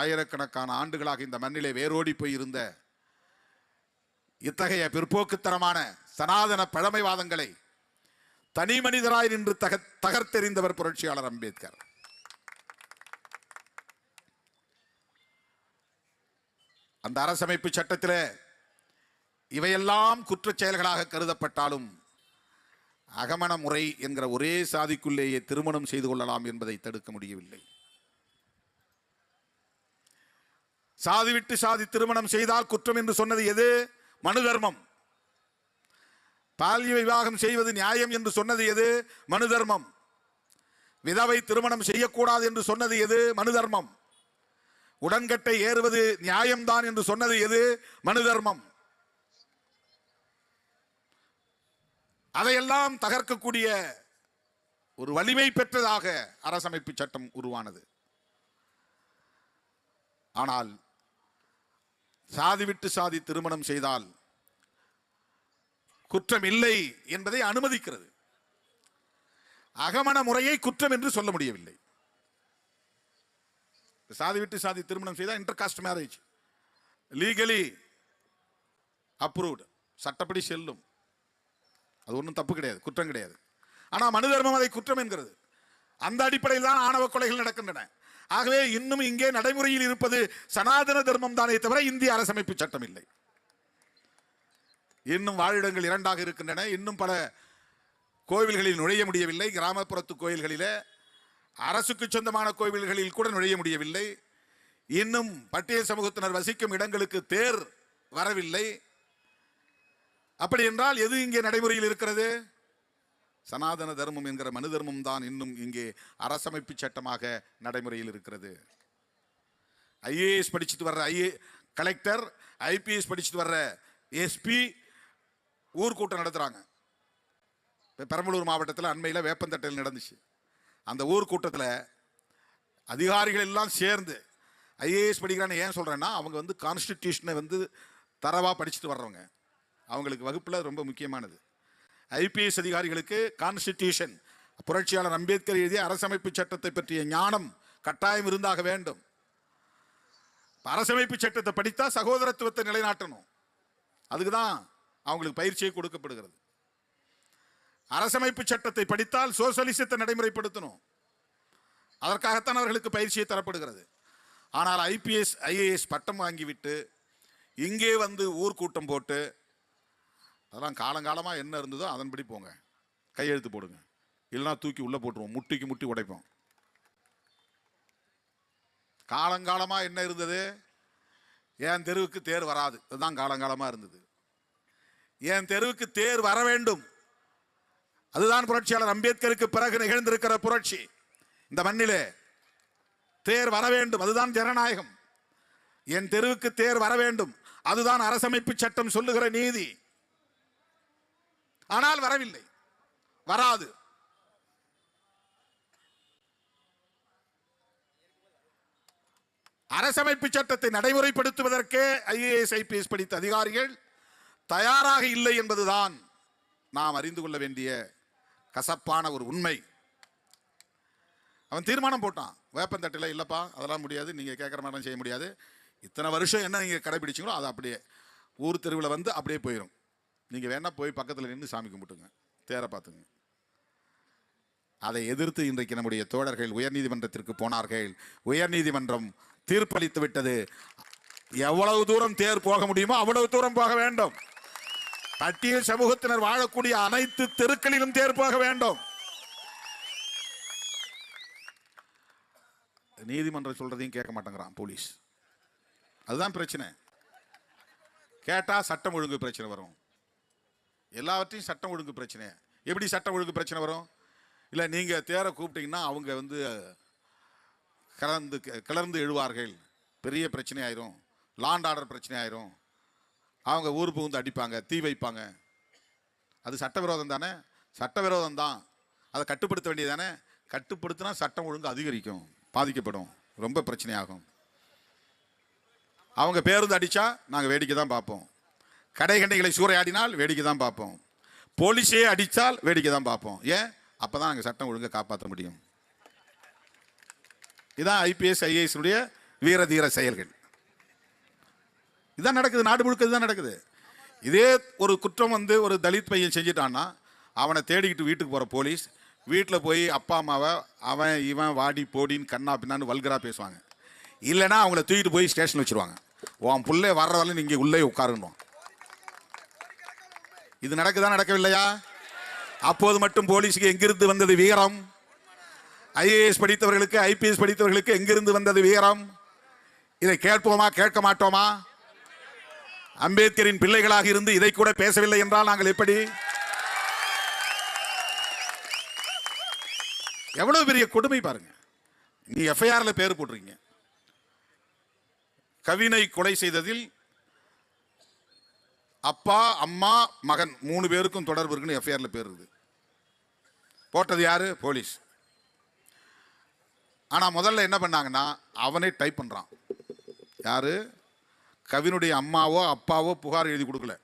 ஆயிரக்கணக்கான ஆண்டுகளாக இந்த மண்ணிலே வேரோடி போய் இருந்த இத்தகைய பிற்போக்குத்தனமான சனாதன பழமைவாதங்களை தனி மனிதராய் நின்று தகர்த்தெறிந்தவர் புரட்சியாளர் அம்பேத்கர். அந்த அரசமைப்பு சட்டத்தில் இவையெல்லாம் குற்றச் செயல்களாக கருதப்பட்டாலும் அகமண முறை என்கிற ஒரே சாதிக்குள்ளேயே திருமணம் செய்து கொள்ளலாம் என்பதை தடுக்க முடியவில்லை. சாதி விட்டு சாதி திருமணம் செய்தால் குற்றம் என்று சொன்னது எது? மனு தர்மம். பால்ய விவாகம் செய்வது நியாயம் என்று சொன்னது எது? மனு தர்மம். விதவை திருமணம் செய்யக்கூடாது என்று சொன்னது எது? மனு தர்மம். உடன்கட்டை ஏறுவது நியாயம்தான் என்று சொன்னது எது? மனு தர்மம். அதையெல்லாம் தகர்க்கக்கூடிய ஒரு வலிமை பெற்றதாக அரசமைப்பு சட்டம் உருவானது. ஆனால் சாதி விட்டு சாதி திருமணம் செய்தால் குற்றம் இல்லை என்பதை அனுமதிக்கிறது. அகமண முறையை குற்றம் என்று சொல்ல முடியவில்லை. சாதி விட்டு சாதி திருமணம் செய்தால் இன்டர்காஸ்ட் மேரேஜ் லீகலி அப்ரூவ்டு, சட்டப்படி செல்லும், அது ஒன்றும் தப்பு கிடையாது, குற்றம் கிடையாது. ஆனால் மனு தர்மம் அதை குற்றம் என்கிறது. அந்த அடிப்படையில் தான் ஆணவ கொலைகள் நடக்கின்றன. ஆகவே இன்னும் இங்கே நடைமுறையில் இருப்பது சனாதன தர்மம் தானே தவிர இந்திய அரசமைப்பு சட்டம் இல்லை. இன்னும் வாழிடங்கள் 2ஆக இருக்கின்றன. இன்னும் பல கோவில்களில் நுழைய முடியவில்லை. கிராமப்புறத்து கோயில்களிலே, அரசுக்கு சொந்தமான கோவில்களில் கூட நுழைய முடியவில்லை. இன்னும் பட்டியல் சமூகத்தினர் வசிக்கும் இடங்களுக்கு தேர் வரவில்லை. அப்படி என்றால் எது இங்கே நடைமுறையில் இருக்கிறது? சனாதன தர்மம் என்கிற மனு தர்மம் தான் இன்னும் இங்கே அரசமைப்பு சட்டமாக நடைமுறையில் இருக்கிறது. ஐஏஎஸ் படிச்சுட்டு வர்ற கலெக்டர், ஐபிஎஸ் படிச்சுட்டு வர்ற எஸ்பி ஊர்கூட்டம் நடத்துறாங்க. பெரம்பலூர் மாவட்டத்தில் அண்மையில் வேப்பந்தட்டையில் நடந்துச்சு. அந்த ஊர்கூட்டத்தில் அதிகாரிகள் எல்லாம் சேர்ந்து ஐஏஎஸ் படிக்கிறான்னு ஏன் சொல்கிறேன்னா, அவங்க வந்து கான்ஸ்டிடியூஷனை வந்து தரவாக படிச்சுட்டு வர்றவங்க. அவங்களுக்கு வகுப்பில் ரொம்ப முக்கியமானது. ஐபிஎஸ் அதிகாரிகளுக்கு கான்ஸ்டிடியூஷன், புரட்சியாளர் அம்பேத்கர் எழுதிய அரசமைப்பு சட்டத்தை பற்றிய ஞானம் கட்டாயம் இருந்தாக வேண்டும். அரசமைப்பு சட்டத்தை படித்தா சகோதரத்துவத்தை நிலைநாட்டணும். அதுக்கு தான் அவங்களுக்கு பயிற்சியை கொடுக்கப்படுகிறது. அரசமைப்பு சட்டத்தை படித்தால் சோசலிசத்தை நடைமுறைப்படுத்தணும். அதற்காகத்தான் அவர்களுக்கு பயிற்சியை தரப்படுகிறது. ஆனால் ஐபிஎஸ் ஐஏஎஸ் பட்டம் வாங்கிவிட்டு இங்கே வந்து ஊர்க்கூட்டம் போட்டு, அதெல்லாம் காலங்காலமாக என்ன இருந்ததோ அதன்படி போங்க, கையெழுத்து போடுங்க, இல்லைனா தூக்கி உள்ளே போட்டுருவோம், முட்டிக்கு முட்டி உடைப்போம். காலங்காலமாக என்ன இருந்தது? என் தெருவுக்கு தேர் வராது, அதுதான் காலங்காலமாக இருந்தது. என் தெருவுக்கு தேர் வர வேண்டும், அதுதான் புரட்சியாளர் அம்பேத்கருக்கு பிறகு நிகழ்ந்திருக்கிற புரட்சி. இந்த மண்ணிலே தேர் வர வேண்டும், அதுதான் ஜனநாயகம். என் தெருவுக்கு தேர் வர வேண்டும், அதுதான் அரசமைப்பு சட்டம் சொல்லுகிற நீதி. ஆனால் வரவில்லை, வராது. அரசமைப்பு சட்டத்தை நடைமுறைப்படுத்துவதற்கே ஐஏஎஸ் ஐபிஎஸ் படித்த அதிகாரிகள் தயாராக இல்லை என்பதுதான் நாம் அறிந்து கொள்ள வேண்டிய கசப்பான ஒரு உண்மை. அவன் தீர்மானம் போட்டான், வேப்பந்தட்டில் இல்லைப்பா அதெல்லாம் முடியாது, நீங்கள் கேட்குற மாதிரி செய்ய முடியாது, இத்தனை வருஷம் என்ன நீங்கள் கடைபிடிச்சிங்களோ அது அப்படியே ஊர் தெருவில் வந்து அப்படியே போயிடும், நீங்கள் வேணா போய் பக்கத்தில் நின்று சாமி கும்பிட்டுங்க, தேரை பார்த்துங்க. அதை எதிர்த்து இன்றைக்கு நம்முடைய தோழர்கள் உயர்நீதிமன்றத்திற்கு போனார்கள். உயர்நீதிமன்றம் தீர்ப்பளித்து விட்டது. எவ்வளவு தூரம் தேர் போக முடியுமோ அவ்வளவு தூரம் போக வேண்டும். பட்டியல் சமூகத்தினர் வாழக்கூடிய அனைத்து தெருக்களிலும் தேர் போக வேண்டும். நீதிமன்றம் சொல்றதையும் கேட்க மாட்டேங்கிறான் போலீஸ். அதுதான் பிரச்சனை. கேட்டா சட்டம் ஒழுங்கு பிரச்சனை வரும். எல்லாவற்றையும் சட்டம் ஒழுங்கு பிரச்சனை. எப்படி சட்டம் ஒழுங்கு பிரச்சனை வரும்? இல்லை நீங்கள் தேரை கூப்பிட்டீங்கன்னா அவங்க வந்து கிளர்ந்து எழுவார்கள், பெரிய பிரச்சனை ஆயிரும், லாண்ட் ஆர்டர் பிரச்சனை ஆயிரும், அவங்க ஊர் புகுந்து அடிப்பாங்க, தீ வைப்பாங்க. அது சட்டவிரோதம் தானே? சட்டவிரோதம் தான். அதை கட்டுப்படுத்த வேண்டியது தானே? கட்டுப்படுத்தினா சட்டம் ஒழுங்கு அதிகரிக்கும், பாதிக்கப்படும், ரொம்ப பிரச்சனையாகும். அவங்க பேருந்து அடித்தா நாங்கள் வேடிக்கை தான் பார்ப்போம், கடை கண்டைகளை சூறையாடினால் வேடிக்கை தான் பார்ப்போம், போலீஸே அடித்தால் வேடிக்கை தான் பார்ப்போம். ஏன்? அப்போ தான் நாங்கள் சட்டம் ஒழுங்கை காப்பாற்ற முடியும். இதான் ஐபிஎஸ் ஐஏஎஸ் வீர தீர செயல்கள். இதான் நடக்குது, நாடு முழுக்க இதுதான் நடக்குது. இதே ஒரு குற்றம் வந்து ஒரு தலித் பையன் செஞ்சிட்டான்னா அவனை தேடிக்கிட்டு வீட்டுக்கு போகிற போலீஸ் வீட்டில் போய் அப்பா அம்மாவை அவன் இவன் வாடி போடின்னு கண்ணா பின்னான்னு வல்கரா பேசுவாங்க. இல்லைன்னா அவங்கள தூக்கிட்டு போய் ஸ்டேஷன் வச்சுருவாங்க. உன் பிள்ளை வர்றதால நீங்கள் உள்ளே உட்காரணும். இது நடக்குதா நடக்கவில்லையா? அப்போது மட்டும் போலீஸுக்கு எங்கிருந்து வந்தது வீரம்? ஐஏஎஸ் படித்தவர்களுக்கு ஐபிஎஸ் படித்தவர்களுக்கு எங்கிருந்து வந்தது வீரம்? இதை கேட்போமா கேட்க மாட்டோமா? அம்பேத்கரின் பிள்ளைகளாக இருந்து இதை கூட பேசவில்லை என்றால் நாங்கள் எப்படி? எவ்வளவு பெரிய கொடுமை பாருங்க. நீ எஃப்ஐஆர்ல பேர் போட்டிருக்கீங்க, கவினை கொலை செய்ததில் அப்பா அம்மா மகன் 3 பேருக்கும் தொடர்பு இருக்குன்னு எஃப்ஐஆர்ல பேர் இருக்குது. போட்டது யாரு? போலீஸ். ஆனால் முதல்ல என்ன பண்ணாங்கன்னா அவனே டைப் பண்ணுறான். யாரு? கவினுடைய அம்மாவோ அப்பாவோ புகார் எழுதி கொடுக்கல.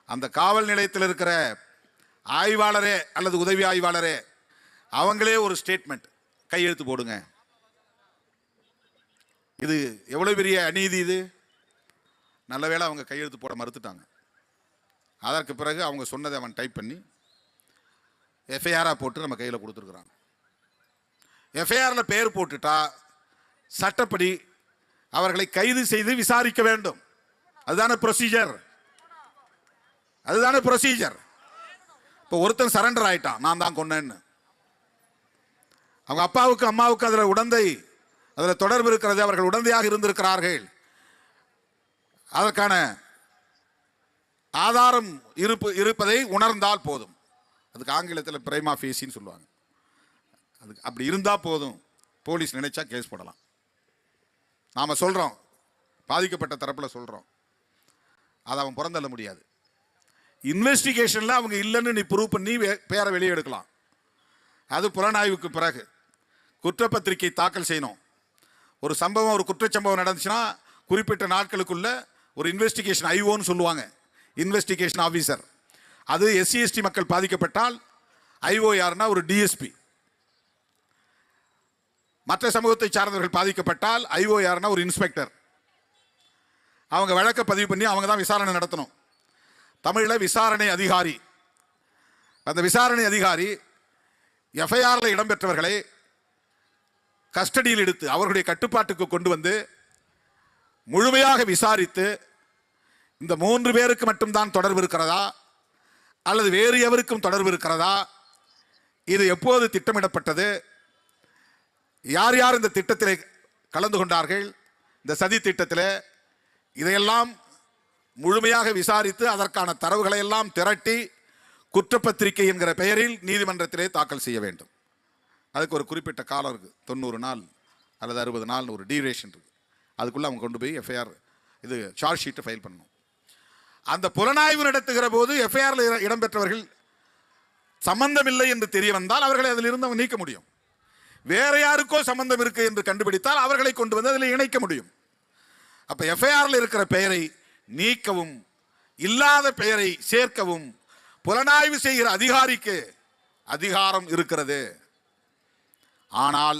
அந்த காவல் நிலையத்தில் இருக்கிற ஆய்வாளரே அல்லது உதவி ஆய்வாளரே அவங்களே ஒரு ஸ்டேட்மெண்ட் கையெழுத்து போடுங்க. இது எவ்வளவு பெரிய அநீதி இது! நல்ல வேளை அவங்க கையெழுத்து போட மறுத்துட்டாங்க. அதற்கு பிறகு அவங்க சொன்னதை அவன் டைப் பண்ணி எஃப்ஐஆராக போட்டு நம்ம கையில் கொடுத்துருக்குறாங்க. எஃப்ஐஆரில் பேர் போட்டுட்டா சட்டப்படி அவர்களை கைது செய்து விசாரிக்க வேண்டும். அதுதானே ப்ரொசீஜர். அதுதானே ப்ரொசீஜர். இப்போ ஒருத்தன் சரண்டர் ஆயிட்டான், நான் தான் கொன்னேன்னு. அவங்க அப்பாவுக்கு அம்மாவுக்கு அதில் தொடர்பு இருக்கிறது, அவர்கள் உடந்தையாக இருந்திருக்கிறார்கள். அதற்கான ஆதாரம் இருப்பதை உணர்ந்தால் போதும். அதுக்கு ஆங்கிலத்தில் பிரைமா ஃபேசின்னு சொல்லுவாங்க. அதுக்கு அப்படி இருந்தால் போதும், போலீஸ் நினைச்சா கேஸ் போடலாம். நாம் சொல்கிறோம், பாதிக்கப்பட்ட தரப்பில் சொல்கிறோம், அதை அவன் புறந்தள்ள முடியாது. இன்வெஸ்டிகேஷனில் அவங்க இல்லைன்னு நீ ப்ரூவ் பண்ணி பேரை வெளியே எடுக்கலாம். அது புலனாய்வுக்கு பிறகு குற்றப்பத்திரிகை தாக்கல் செய்யணும். ஒரு சம்பவம், ஒரு குற்றச்சம்பவம் நடந்துச்சுன்னா குறிப்பிட்ட நாட்களுக்குள்ள ஒரு இன்வெஸ்டிகேஷன், ஐஓன்னு சொல்லுவாங்க, இன்வெஸ்டிகேஷன் ஆஃபீஸர். அது எஸ்சி எஸ்டி மக்கள் பாதிக்கப்பட்டால் ஐஓ யாருன்னா ஒரு டிஎஸ்பி. மற்ற சமூகத்தை சார்ந்தவர்கள் பாதிக்கப்பட்டால் ஐஓ யாருன்னா ஒரு இன்ஸ்பெக்டர். அவங்க வழக்கை பதிவு பண்ணி அவங்க தான் விசாரணை நடத்தணும். தமிழில் விசாரணை அதிகாரி. அந்த விசாரணை அதிகாரி எஃப்ஐஆரில் இடம்பெற்றவர்களை கஸ்டடியில் எடுத்து அவர்களுடைய கட்டுப்பாட்டுக்கு கொண்டு வந்து முழுமையாக விசாரித்து இந்த 3 பேருக்கு மட்டும்தான் தொடர்பு இருக்கிறதா அல்லது வேறு எவருக்கும் தொடர்பு இருக்கிறதா, இது எப்போது திட்டமிடப்பட்டது, யார் யார் இந்த திட்டத்தில் கலந்து கொண்டார்கள், இந்த சதி திட்டத்தில், இதையெல்லாம் முழுமையாக விசாரித்து அதற்கான தரவுகளை எல்லாம் திரட்டி குற்றப்பத்திரிகை என்கிற பெயரில் நீதிமன்றத்திலே தாக்கல் செய்ய வேண்டும். அதுக்கு ஒரு குறிப்பிட்ட காலம் இருக்குது, 90 நாள் அல்லது 60 நாள் ஒரு டியூரேஷன் இருக்குது. அதுக்குள்ளே அவங்க கொண்டு போய் எஃப்ஐஆர் இது சார்ஜ் ஷீட்டை ஃபைல் பண்ணணும். அந்த புலனாய்வு நடத்துகிற போது எஃப்ஐஆரில் இடம்பெற்றவர்கள் சம்பந்தமில்லை என்று தெரிய வந்தால் அவர்களை அதிலிருந்து அவங்க நீக்க முடியும். வேற யாருக்கோ சம்பந்தம் இருக்கு என்று கண்டுபிடித்தால் அவர்களை கொண்டு வந்து அதில் இணைக்க முடியும். அப்ப எஃப்ஐஆரில் இருக்கிற பெயரை நீக்கவும் இல்லாத பெயரை சேர்க்கவும் புலனாய்வு செய்கிற அதிகாரிக்கு அதிகாரம் இருக்கிறது. ஆனால்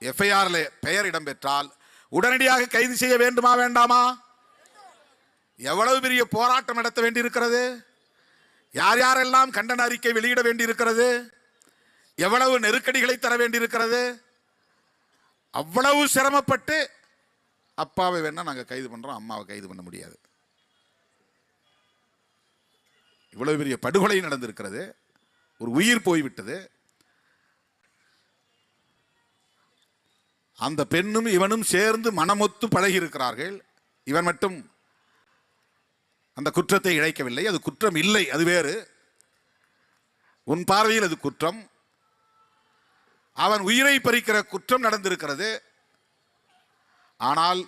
எஃப்ஐஆரில் பெயர் இடம்பெற்றால் உடனடியாக கைது செய்ய வேண்டுமா வேண்டாமா? எவ்வளவு பெரிய போராட்டம் நடத்த வேண்டியிருக்கிறது, யார் யாரெல்லாம் கண்டன அறிக்கை வெளியிட வேண்டியிருக்கிறது, எவ்வளவு நெருக்கடிகளை தர வேண்டியிருக்கிறது. அவ்வளவு சிரமப்பட்டு அப்பாவை வேணா நாங்கள் கைது பண்றோம், அம்மாவை கைது பண்ண முடியாது. இவ்வளவு பெரிய படுகொலை நடந்திருக்கிறது, ஒரு உயிர் போய்விட்டது. அந்த பெண்ணும் இவனும் சேர்ந்து மனமொத்து பழகி இருக்கிறார்கள். இவன் மட்டும் அந்த குற்றத்தை இழைக்கவில்லை. அது குற்றம் இல்லை, அது வேறு. உன் பார்வையில் அது குற்றம். அவன் உயிரை பறிக்கிற குற்றம் நடந்திருக்கிறது. ஆனால்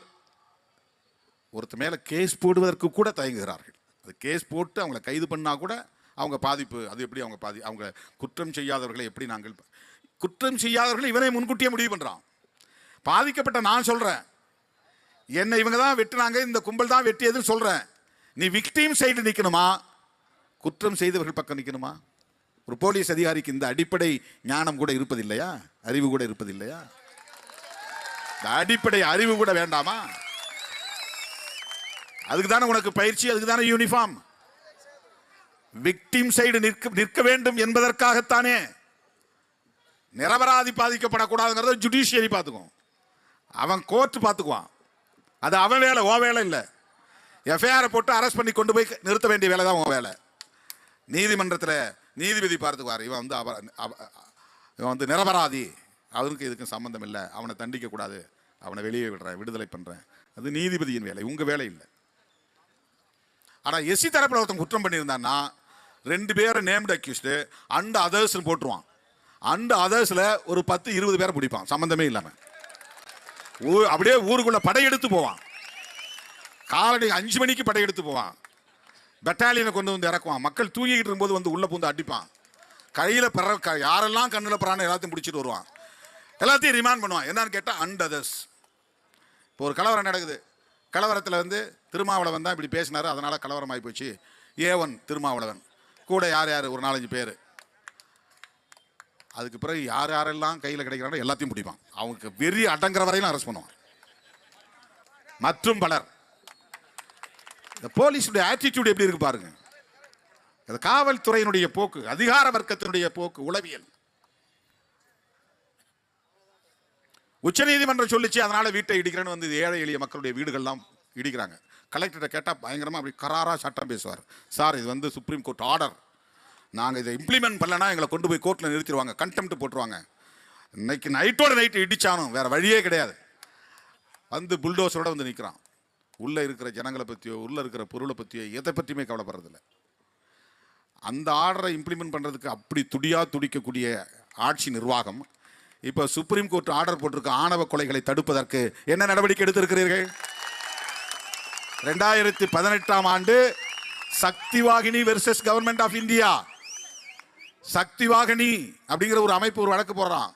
ஒருத்தர் மேல கேஸ் போடுவதற்கு கூட தயங்குகிறார்கள். அது கேஸ் போட்டு அவங்களை கைது பண்ணா கூட அவங்க பாதிப்பு, அது எப்படி அவங்க அவங்க குற்றம் செய்யாதவர்களை எப்படி நாங்கள் குற்றம் செய்யாதவர்களை இவனை முன்கூட்டியே முடிவு பண்றான். பாதிக்கப்பட்ட நான் சொல்றேன், என்னை இவங்க தான் வெட்டினாங்க, இந்த கும்பல் தான் வெட்டியதுன்னு சொல்றேன். நீ விக்டிம் சைடு நிற்கணுமா, குற்றம் செய்தவர்கள் பக்கம் நிற்கணுமா? ஒரு போலீஸ் அதிகாரிக்கு இந்த அடிப்படை ஞானம் கூட இருப்பதில்லையா, அறிவு கூட இருப்பதில்லையா? இந்த அடிப்படை அறிவு கூட வேண்டாமா? அதுக்கு தானே உனக்கு பயிற்சி, அதுக்கு தானே யூனிஃபார்ம். விக்டிம் சைடு நிற்க வேண்டும் என்பதற்காகத்தானே. நிரபராதி பாதிக்கப்படக்கூடாதுங்கிறத ஜுடிஷியரி பார்த்துக்கும், அவன் கோர்ட் பார்த்துக்குவான். அது அவன் வேலை, ஓ வேலை இல்லை. எஃப்ஐஆரை போட்டு அரெஸ்ட் பண்ணி கொண்டு போய் நிறுத்த வேண்டிய வேலை தான் உன் வேலை. நீதிமன்றத்தில் நீதிபதி பார்த்துக்குவார், இவன் வந்து நிரபராதி, அவருக்கு இதுக்கும் சம்பந்தம் இல்லை, அவனை தண்டிக்க கூடாது, அவனை வெளியே விடுறேன், விடுதலை பண்றேன். அது நீதிபதியின் வேலை, உங்க வேலை இல்லை. ஆனால் எஸ்சி தரப்பில் ஒருத்தன் குற்றம் பண்ணியிருந்தான்னா 2 பேரை நேம்டு அக்யூஸ்டு அண்ட் அதர்ஸ் போட்டுருவான். அண்ட் அதர்ஸ்ல ஒரு 10-20 பேரை பிடிப்பான் சம்பந்தமே இல்லாம. அப்படியே ஊருக்குள்ள படையெடுத்து போவான். காலடி 5 மணிக்கு படையெடுத்து போவான். பெட்டாலியனை கொண்டு வந்து இறக்குவான். மக்கள் தூங்கிக்கிட்டு இருக்கும்போது வந்து உள்ள பூந்து அடிப்பான். கையில யாரெல்லாம் கண்ணில் பிறான எல்லாத்தையும் பிடிச்சிட்டு வருவான். எல்லாத்தையும் ரிமாண்ட் பண்ணுவான். என்னன்னு கேட்டா அண்ட் அதர்ஸ். இப்போ ஒரு கலவரம் நடக்குது, கலவரத்தில் வந்து திருமாவளவன் தான் இப்படி பேசினாரு, அதனால கலவரம் ஆகி போச்சு. ஏவன் திருமாவளவன் கூட யார் யார் ஒரு 4-5 பேர். அதுக்கு பிறகு யார் யாரெல்லாம் கையில் கிடைக்கிறாங்களோ எல்லாத்தையும் பிடிப்பான். அவங்களுக்கு வெறி அடங்குற வரையிலும் அரெஸ்ட் பண்ணுவான். மற்றும் பலர். இந்த போலீஸுடைய ஆட்டிடியூட் எப்படி இருக்கு பாருங்க. காவல்துறையினுடைய போக்கு, அதிகார வர்க்கத்தினுடைய போக்கு, உளவியல். உச்ச நீதிமன்றம் சொல்லிச்சு, அதனால வீட்டை இடிக்கிறேன்னு வந்து ஏழை எளிய மக்களுடைய வீடுகள்லாம் இடிக்கிறாங்க. கலெக்டரை கேட்டால் பயங்கரமாக அப்படி கராரா சட்டம் பேசுவார். சார், இது வந்து சுப்ரீம் கோர்ட் ஆர்டர், நாங்கள் இதை இம்ப்ளிமெண்ட் பண்ணலன்னா எங்களை கொண்டு போய் கோர்ட்டில் நிறுத்திடுவாங்க, கண்டெம்ட் போட்டுருவாங்க. இன்னைக்கு நைட்டோட நைட்டு இடிச்சானும் வேற வழியே கிடையாது. வந்து புல்டோஸரோட வந்து நிற்கிறான். உள்ளே இருக்கிற ஜனங்களை பற்றியோ உள்ளே இருக்கிற பொருளை பற்றியோ எதை பற்றியுமே கவலைப்படுறதில்லை. அந்த ஆர்டரை இம்ப்ளிமெண்ட் பண்ணுறதுக்கு அப்படி துடிக்கக்கூடிய ஆட்சி நிர்வாகம். இப்போ சுப்ரீம் கோர்ட் ஆர்டர் போட்டிருக்க ஆணவ கொலைகளை தடுப்பதற்கு என்ன நடவடிக்கை எடுத்திருக்கிறீர்கள்? 2018ஆம் ஆண்டு Shakti Vahini versus government of India, Shakti Vahini அப்படிங்கிற ஒரு அமைப்பு ஒரு வழக்கு போடுறான்.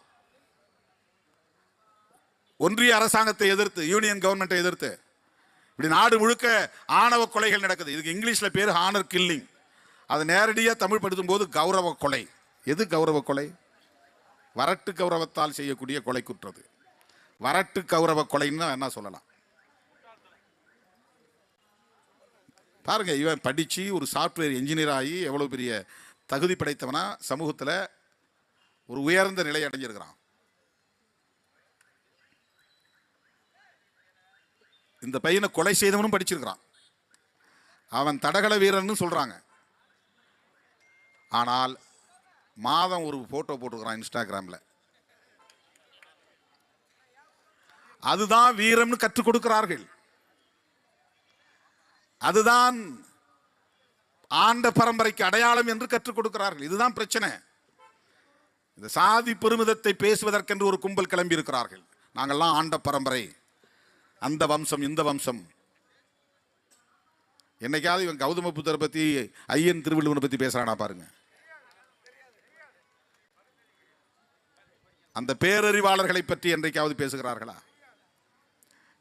ஒன்றிய அரசாங்கத்தை எதிர்த்து, யூனியன் கவர்மெண்ட்டை எதிர்த்து இப்படி நாடு முழுக்க ஆணவ கொலைகள் நடக்குது. இதுக்கு இங்கிலீஷ்ல பேர் ஹானர் கில்லிங். அதை நேரடியாக தமிழ் படுத்தும் போது கௌரவ கொலை. எது கௌரவ கொலை? வரட்டு கௌரவத்தால் செய்யக்கூடிய கொலை குற்றது. வரட்டு கௌரவ கொலைன்னு என்ன சொல்லலாம் பாருங்க. இவன் படிச்சு ஒரு சாஃப்ட்வேர் என்ஜினியர் ஆகி எவ்வளவு பெரிய தகுதி படைத்தவனா சமூகத்தில் ஒரு உயர்ந்த நிலை அடைஞ்சிருக்கிறான். இந்த பையனை கொலை செய்தவனும் படிச்சிருக்கிறான். அவன் தடகள வீரன்னு சொல்றாங்க. ஆனால் மாதம் ஒரு போட்டோ போட்டுக்கிறான் இன்ஸ்டாகிராம்ல. அதுதான் வீரம்னு கற்றுக் கொடுக்கிறார்கள். அதுதான் ஆண்ட பரம்பரைக்கு அடையாளம் என்று கற்றுக் கொடுக்கிறார்கள். இதுதான் பிரச்சனை. இந்த சாதி பெருமிதத்தை பேசுவதற்கென்று ஒரு கும்பல் கிளம்பி இருக்கிறார்கள். நாங்கள்லாம் ஆண்ட பரம்பரை, அந்த வம்சம், இந்த வம்சம். என்னைக்காவது இவன் கௌதம புத்தரை பத்தி, ஐயன் திருவள்ளுவனை பத்தி பேசுறானா பாருங்க. அந்த பேரறிவாளர்களை பற்றி என்றைக்காவது பேசுகிறார்களா?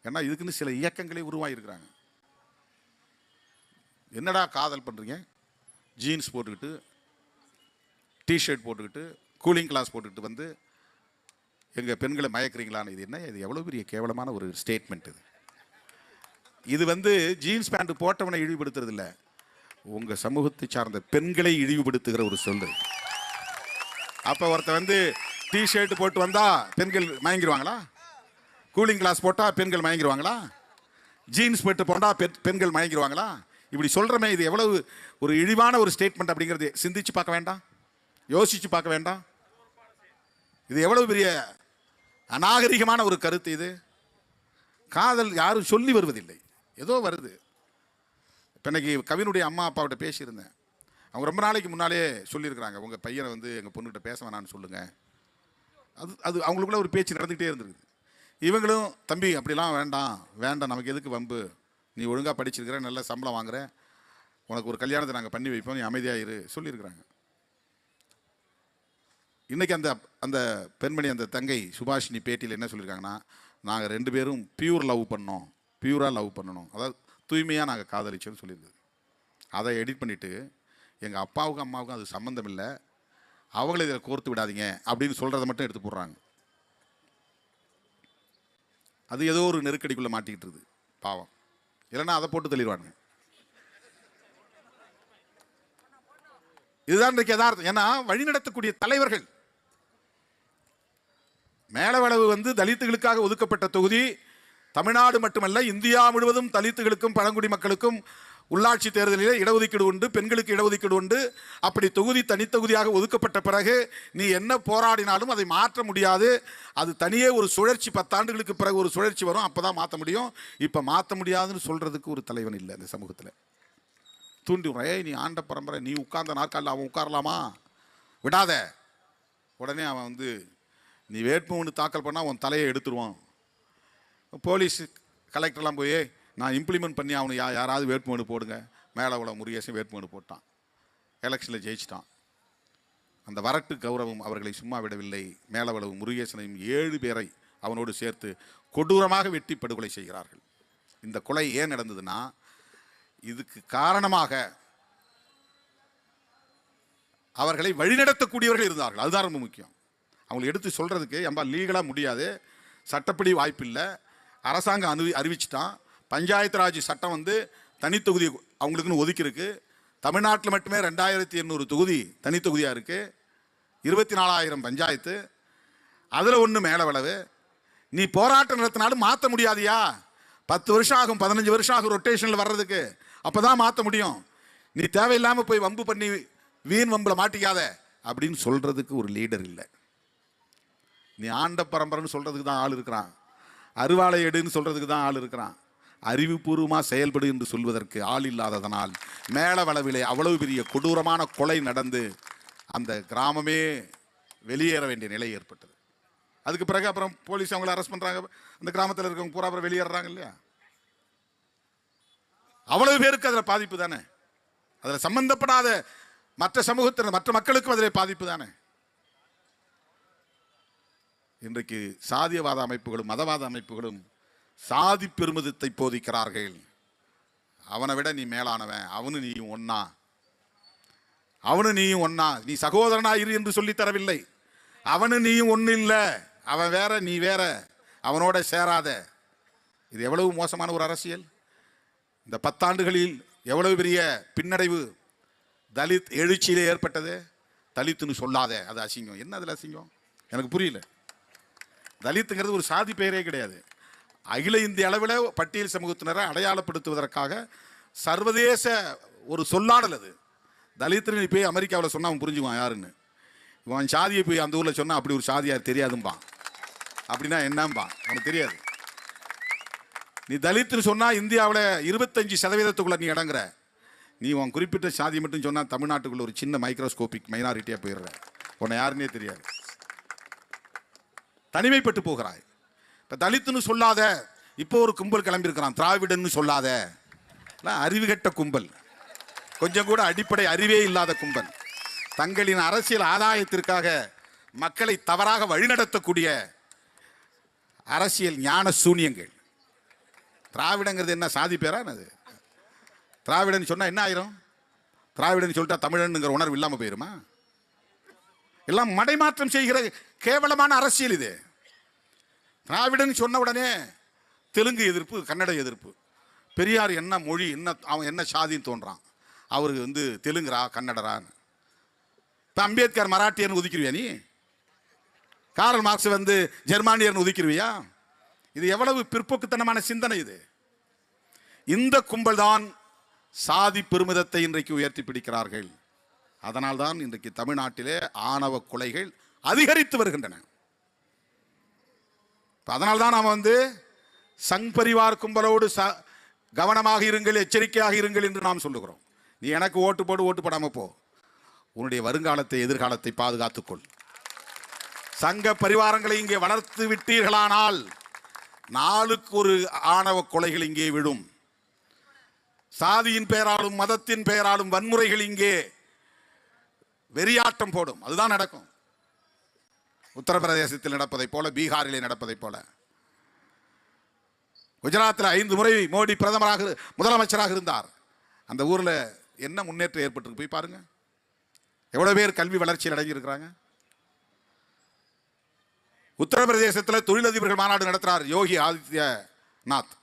ஏன்னா இதுக்குன்னு சில இயக்கங்களை உருவாகியிருக்கிறாங்க. என்னடா காதல் பண்றீங்க, ஜீன்ஸ் போட்டுக்கிட்டு, டிஷர்ட் போட்டுக்கிட்டு, கூலிங் கிளாஸ் போட்டுக்கிட்டு வந்து எங்க பெண்களை மயக்கிறீங்களான்னு. இது என்ன? இது எவ்வளவு பெரிய கேவலமான ஒரு ஸ்டேட்மெண்ட் இது. இது வந்து ஜீன்ஸ் பேண்ட் போட்டவனை இழிவுபடுத்துறது இல்லை, உங்க சமூகத்தை சார்ந்த பெண்களை இழிவுபடுத்துகிற ஒரு சொல்லு. அப்ப ஒருத்த வந்து டிஷர்ட் போட்டு வந்தா பெண்கள் மயங்கிடுவாங்களா? கூலிங் கிளாஸ் போட்டா பெண்கள் மயங்கிடுவாங்களா? ஜீன்ஸ் போட்டு போட்டா பெண்கள் மயங்கிடுவாங்களா? இப்படி சொல்றமே, இது எவ்வளவு ஒரு இழிவான ஒரு ஸ்டேட்மெண்ட் அப்படிங்கிறது சிந்திச்சு பார்க்க வேண்டாம்? யோசிச்சு பார்க்க வேண்டாம்? இது எவ்வளவு பெரிய அநாகரிகமான ஒரு கருத்து இது. காதல் யாரும் சொல்லி வருவதில்லை, ஏதோ வருது. இப்போ இன்னைக்கு கவினுடைய அம்மா அப்பாவிட்ட பேசியிருந்தேன். அவங்க ரொம்ப நாளைக்கு முன்னாலே சொல்லியிருக்கிறாங்க, உங்கள் பையனை வந்து எங்கள் பொண்ணுகிட்ட பேச வேணான்னு சொல்லுங்கள். அது அவங்களுக்குள்ள ஒரு பேச்சு நடந்துக்கிட்டே இருந்திருக்குது. இவங்களும் தம்பி அப்படிலாம் வேண்டாம் வேண்டாம், நமக்கு எதுக்கு வம்பு, நீ ஒழுங்காக படிச்சிருக்கிற, நல்ல சம்பளம் வாங்குற, உனக்கு ஒரு கல்யாணத்தை நாங்கள் பண்ணி வைப்போம், நீ அமைதியாக இரு சொல்லியிருக்கிறாங்க. இன்றைக்கி அந்த அந்த பெண்மணி, அந்த தங்கை சுபாஷினி பேட்டியில் என்ன சொல்லியிருக்காங்கன்னா, நாங்கள் 2 பேரும் பியூர் லவ் பண்ணோம், பியூராக லவ் பண்ணணும், அதாவது தூய்மையாக நாங்கள் காதலிச்சோன்னு சொல்லியிருக்குது. அதை எடிட் பண்ணிவிட்டு எங்கள் அப்பாவுக்கும் அம்மாவுக்கும் அது சம்மந்தம் இல்லை, அவங்கள இதில் கோர்த்து விடாதீங்க அப்படின்னு சொல்கிறத மட்டும் எடுத்து போடுறாங்க. அது ஏதோ ஒரு நெருக்கடிக்குள்ளே மாட்டிக்கிட்டு பாவம். இல்லைன்னா அதை போட்டு தள்ளிடுவாங்க. இதுதான் இன்றைக்கு யதார்த்தம். ஏன்னா வழிநடத்தக்கூடிய தலைவர்கள், மேலவளவு வந்து தலித்துகளுக்காக ஒதுக்கப்பட்ட தொகுதி தமிழ்நாடு மட்டுமல்ல இந்தியா முழுவதும் தலித்துகளுக்கும் பழங்குடி மக்களுக்கும் உள்ளாட்சி தேர்தலில் இடஒதுக்கீடு உண்டு, பெண்களுக்கு இடஒதுக்கீடு உண்டு. அப்படி தொகுதி தனித்தொகுதியாக ஒதுக்கப்பட்ட பிறகு நீ என்ன போராடினாலும் அதை மாற்ற முடியாது. அது தனியே ஒரு சுழற்சி, 10 ஆண்டுகளுக்கு பிறகு ஒரு சுழற்சி வரும், அப்பதான் மாற்ற முடியும். இப்ப மாற்ற முடியாதுன்னு சொல்றதுக்கு ஒரு தலைவன் இல்லை இந்த சமூகத்தில். தூண்டி நீ ஆண்ட பரம்பரை, நீ உட்கார்ந்த நாற்காலில் அவன் உட்காரலாமா, விடாத. உடனே அவன் வந்து நீ வேட்புமனு தாக்கல் பண்ணால் உன் தலையை எடுத்துருவான். போலீஸ் கலெக்டர்லாம் போய் நான் இம்ப்ளிமெண்ட் பண்ணி அவனு யாராவது வேட்புமனு போடுங்க, மேலவள முருகேசன் வேட்புமனு போட்டான், எலெக்ஷனில் ஜெயிச்சிட்டான். அந்த வரட்டு கௌரவம் அவர்களை சும்மா விடவில்லை. மேலவளவு முருகேசனையும் 7 பேரை அவனோடு சேர்த்து கொடூரமாக வெட்டி படுகொலை செய்கிறார்கள். இந்த கொலை ஏன் நடந்ததுன்னா, இதுக்கு காரணமாக அவர்களை வழிநடத்தக்கூடியவர்கள் இருந்தார்கள். அதுதான் ரொம்ப முக்கியம். அவங்களை எடுத்து சொல்றதுக்கு எம்பா லீகலாக முடியாது, சட்டப்படி வாய்ப்பு இல்லை, அரசாங்கம் அறிவிச்சிட்டான். பஞ்சாயத்து ராஜ் சட்டம் வந்து தனித்தொகுதி அவங்களுக்குன்னு ஒதுக்கியிருக்கு. தமிழ்நாட்டில் மட்டுமே 2800 தொகுதி தனித்தொகுதியாக இருக்குது, 24,000 பஞ்சாயத்து, அதில் 1 மேலவளவு. நீ போராட்டம் நடத்தினாலும் மாற்ற முடியாதியா? 10 வருஷம் ஆகும், 15 வருஷம் ஆகும் ரொட்டேஷனில் வர்றதுக்கு, அப்போ தான் மாற்ற முடியும். நீ தேவையில்லாமல் போய் வம்பு பண்ணி வீண் வம்பில் மாட்டிக்காத அப்படின்னு சொல்கிறதுக்கு ஒரு லீடர் இல்லை. நீ ஆண்ட பரம்பரைன்னு சொல்கிறதுக்கு தான் ஆள் இருக்கிறான், அருவாளை எடுன்னு சொல்கிறதுக்கு தான் ஆள் இருக்கிறான். அறிவுபூர்வமாக செயல்படு என்று சொல்வதற்கு ஆள் இல்லாததனால் மேலவளவிலே அவ்வளவு பெரிய கொடூரமான கொலை நடந்து அந்த கிராமமே வெளியேற வேண்டிய நிலை ஏற்பட்டது. அதுக்கு பிறகு அப்புறம் போலீஸ் அவங்கள அரெஸ்ட் பண்ணுறாங்க, அந்த கிராமத்தில் இருக்கவங்க பூரா அப்புறம் வெளியேறாங்க இல்லையா? அவ்வளவு பேருக்கு அதில் பாதிப்பு தானே, அதில் சம்பந்தப்படாத மற்ற சமூகத்தினர் மற்ற மக்களுக்கும் அதில் பாதிப்பு தானே. இன்றைக்கு சாதியவாத அமைப்புகளும் மதவாத அமைப்புகளும் சாதி பெருமிதத்தை போதிக்கிறார்கள். அவனை விட நீ மேலானவன், அவனு நீயும் ஒன்னா, அவனு நீயும் ஒன்னா, நீ சகோதரனா இரு என்று சொல்லி தரவில்லை. அவனு நீயும் ஒன்னு இல்லை, அவன் வேற நீ வேற, அவனோட சேராத. இது எவ்வளவு மோசமான ஒரு அரசியல்! இந்த 10 ஆண்டுகளில் எவ்வளவு பெரிய பின்னடைவு தலித் எழுச்சியிலே ஏற்பட்டது. தலித்துன்னு சொல்லாத, அது அசிங்கம். என்ன அதில் அசிங்கம் எனக்கு புரியல. தலித்துங்கிறது ஒரு சாதி பெயரே கிடையாது. அகில இந்திய அளவில் பட்டியல் சமூகத்தினரை அடையாளப்படுத்துவதற்காக சர்வதேச ஒரு சொல்லாடல் அது. தலித்துன்னு போய் அமெரிக்காவில் சொன்னால் அவன் புரிஞ்சுக்குவான் யாருன்னு. இவன் சாதியை போய் அந்த ஊரில் சொன்னால் அப்படி ஒரு சாதியார் தெரியாதும்பான். அப்படின்னா என்னம்பான் அவனுக்கு தெரியாது. நீ தலித்துன்னு சொன்னால் இந்தியாவில் 25% நீ அடங்குற. நீ உன் குறிப்பிட்ட சாதி மட்டும் சொன்னால் தமிழ்நாட்டுக்குள்ள ஒரு சின்ன மைக்ரோஸ்கோபிக் மைனாரிட்டியாக போயிடுற. உன்னை யாருன்னே தெரியாது, தனிமைப்பட்டு போகிறாய். இப்போ தலித்துன்னு சொல்லாத. இப்போ ஒரு கும்பல் கிளம்பியிருக்கிறான், திராவிடன்னு சொல்லாத. அறிவு கெட்ட கும்பல், கொஞ்சம் கூட அடிப்படை அறிவே இல்லாத கும்பல், தங்களின் அரசியல் ஆதாயத்திற்காக மக்களை தவறாக வழிநடத்தக்கூடிய அரசியல் ஞான சூனியங்கள். திராவிடங்கிறது என்ன சாதி பேரா? அது திராவிடன் சொன்னா என்ன ஆயிரும்? திராவிடன் சொல்லிட்டா தமிழனுங்கிற உணர்வு இல்லாமல் போயிருமா? எல்லாம் மடைமாற்றம் செய்கிற கேவலமான அரசியல் இது. திராவிடன் சொன்ன உடனே தெலுங்கு எதிர்ப்பு, கன்னட எதிர்ப்பு. பெரியார் என்ன மொழி, என்ன அவன் என்ன சாதின்னு தோன்றான். அவருக்கு தெலுங்குரா கன்னடரான்னு. இப்போ அம்பேத்கர் மராட்டியர்னு ஒதுக்கிடுவியா நீ? காரல் மார்க்ஸ் ஜெர்மானியர்னு ஒதுக்கிடுவியா? இது எவ்வளவு பிற்போக்குத்தனமான சிந்தனை இது! இந்த கும்பல் தான் சாதி பெருமிதத்தை இன்றைக்கு உயர்த்தி பிடிக்கிறார்கள். அதனால்தான் இன்றைக்கு தமிழ்நாட்டிலே ஆணவ கொலைகள் அதிகரித்து வருகின்றன. அதனால்தான் நாம் சங் பரிவார் கும்பலோடு கவனமாக இருங்கள், எச்சரிக்கையாக இருங்கள் என்று நாம் சொல்லுகிறோம். நீ எனக்கு ஓட்டு போடு, ஓட்டு போடாம போ, உன்னுடைய வருங்காலத்தை எதிர்காலத்தை பாதுகாத்துக்கொள். சங்க பரிவாரங்களை இங்கே வளர்த்து விட்டீர்களானால் நாளுக்கு ஒரு ஆணவ கொலைகள் இங்கே விடும். சாதியின் பெயராலும் மதத்தின் பெயராலும் வன்முறைகள் இங்கே வெறியாட்டம் போடும். அதுதான் நடக்கும். உத்தரப்பிரதேசத்தில் நடப்பதைப் போல, பீகாரிலே நடப்பதைப் போல. குஜராத்தில் 5 முறை மோடி முதலமைச்சராக இருந்தார். அந்த ஊரில் என்ன முன்னேற்றம் ஏற்பட்டு போய் பாருங்க. எவ்வளவு பேர் கல்வி வளர்ச்சியில் அடங்கியிருக்கிறாங்க. உத்தரப்பிரதேசத்தில் தொழிலதிபர்கள் மாநாடு நடத்துறார் யோகி ஆதித்யநாத்.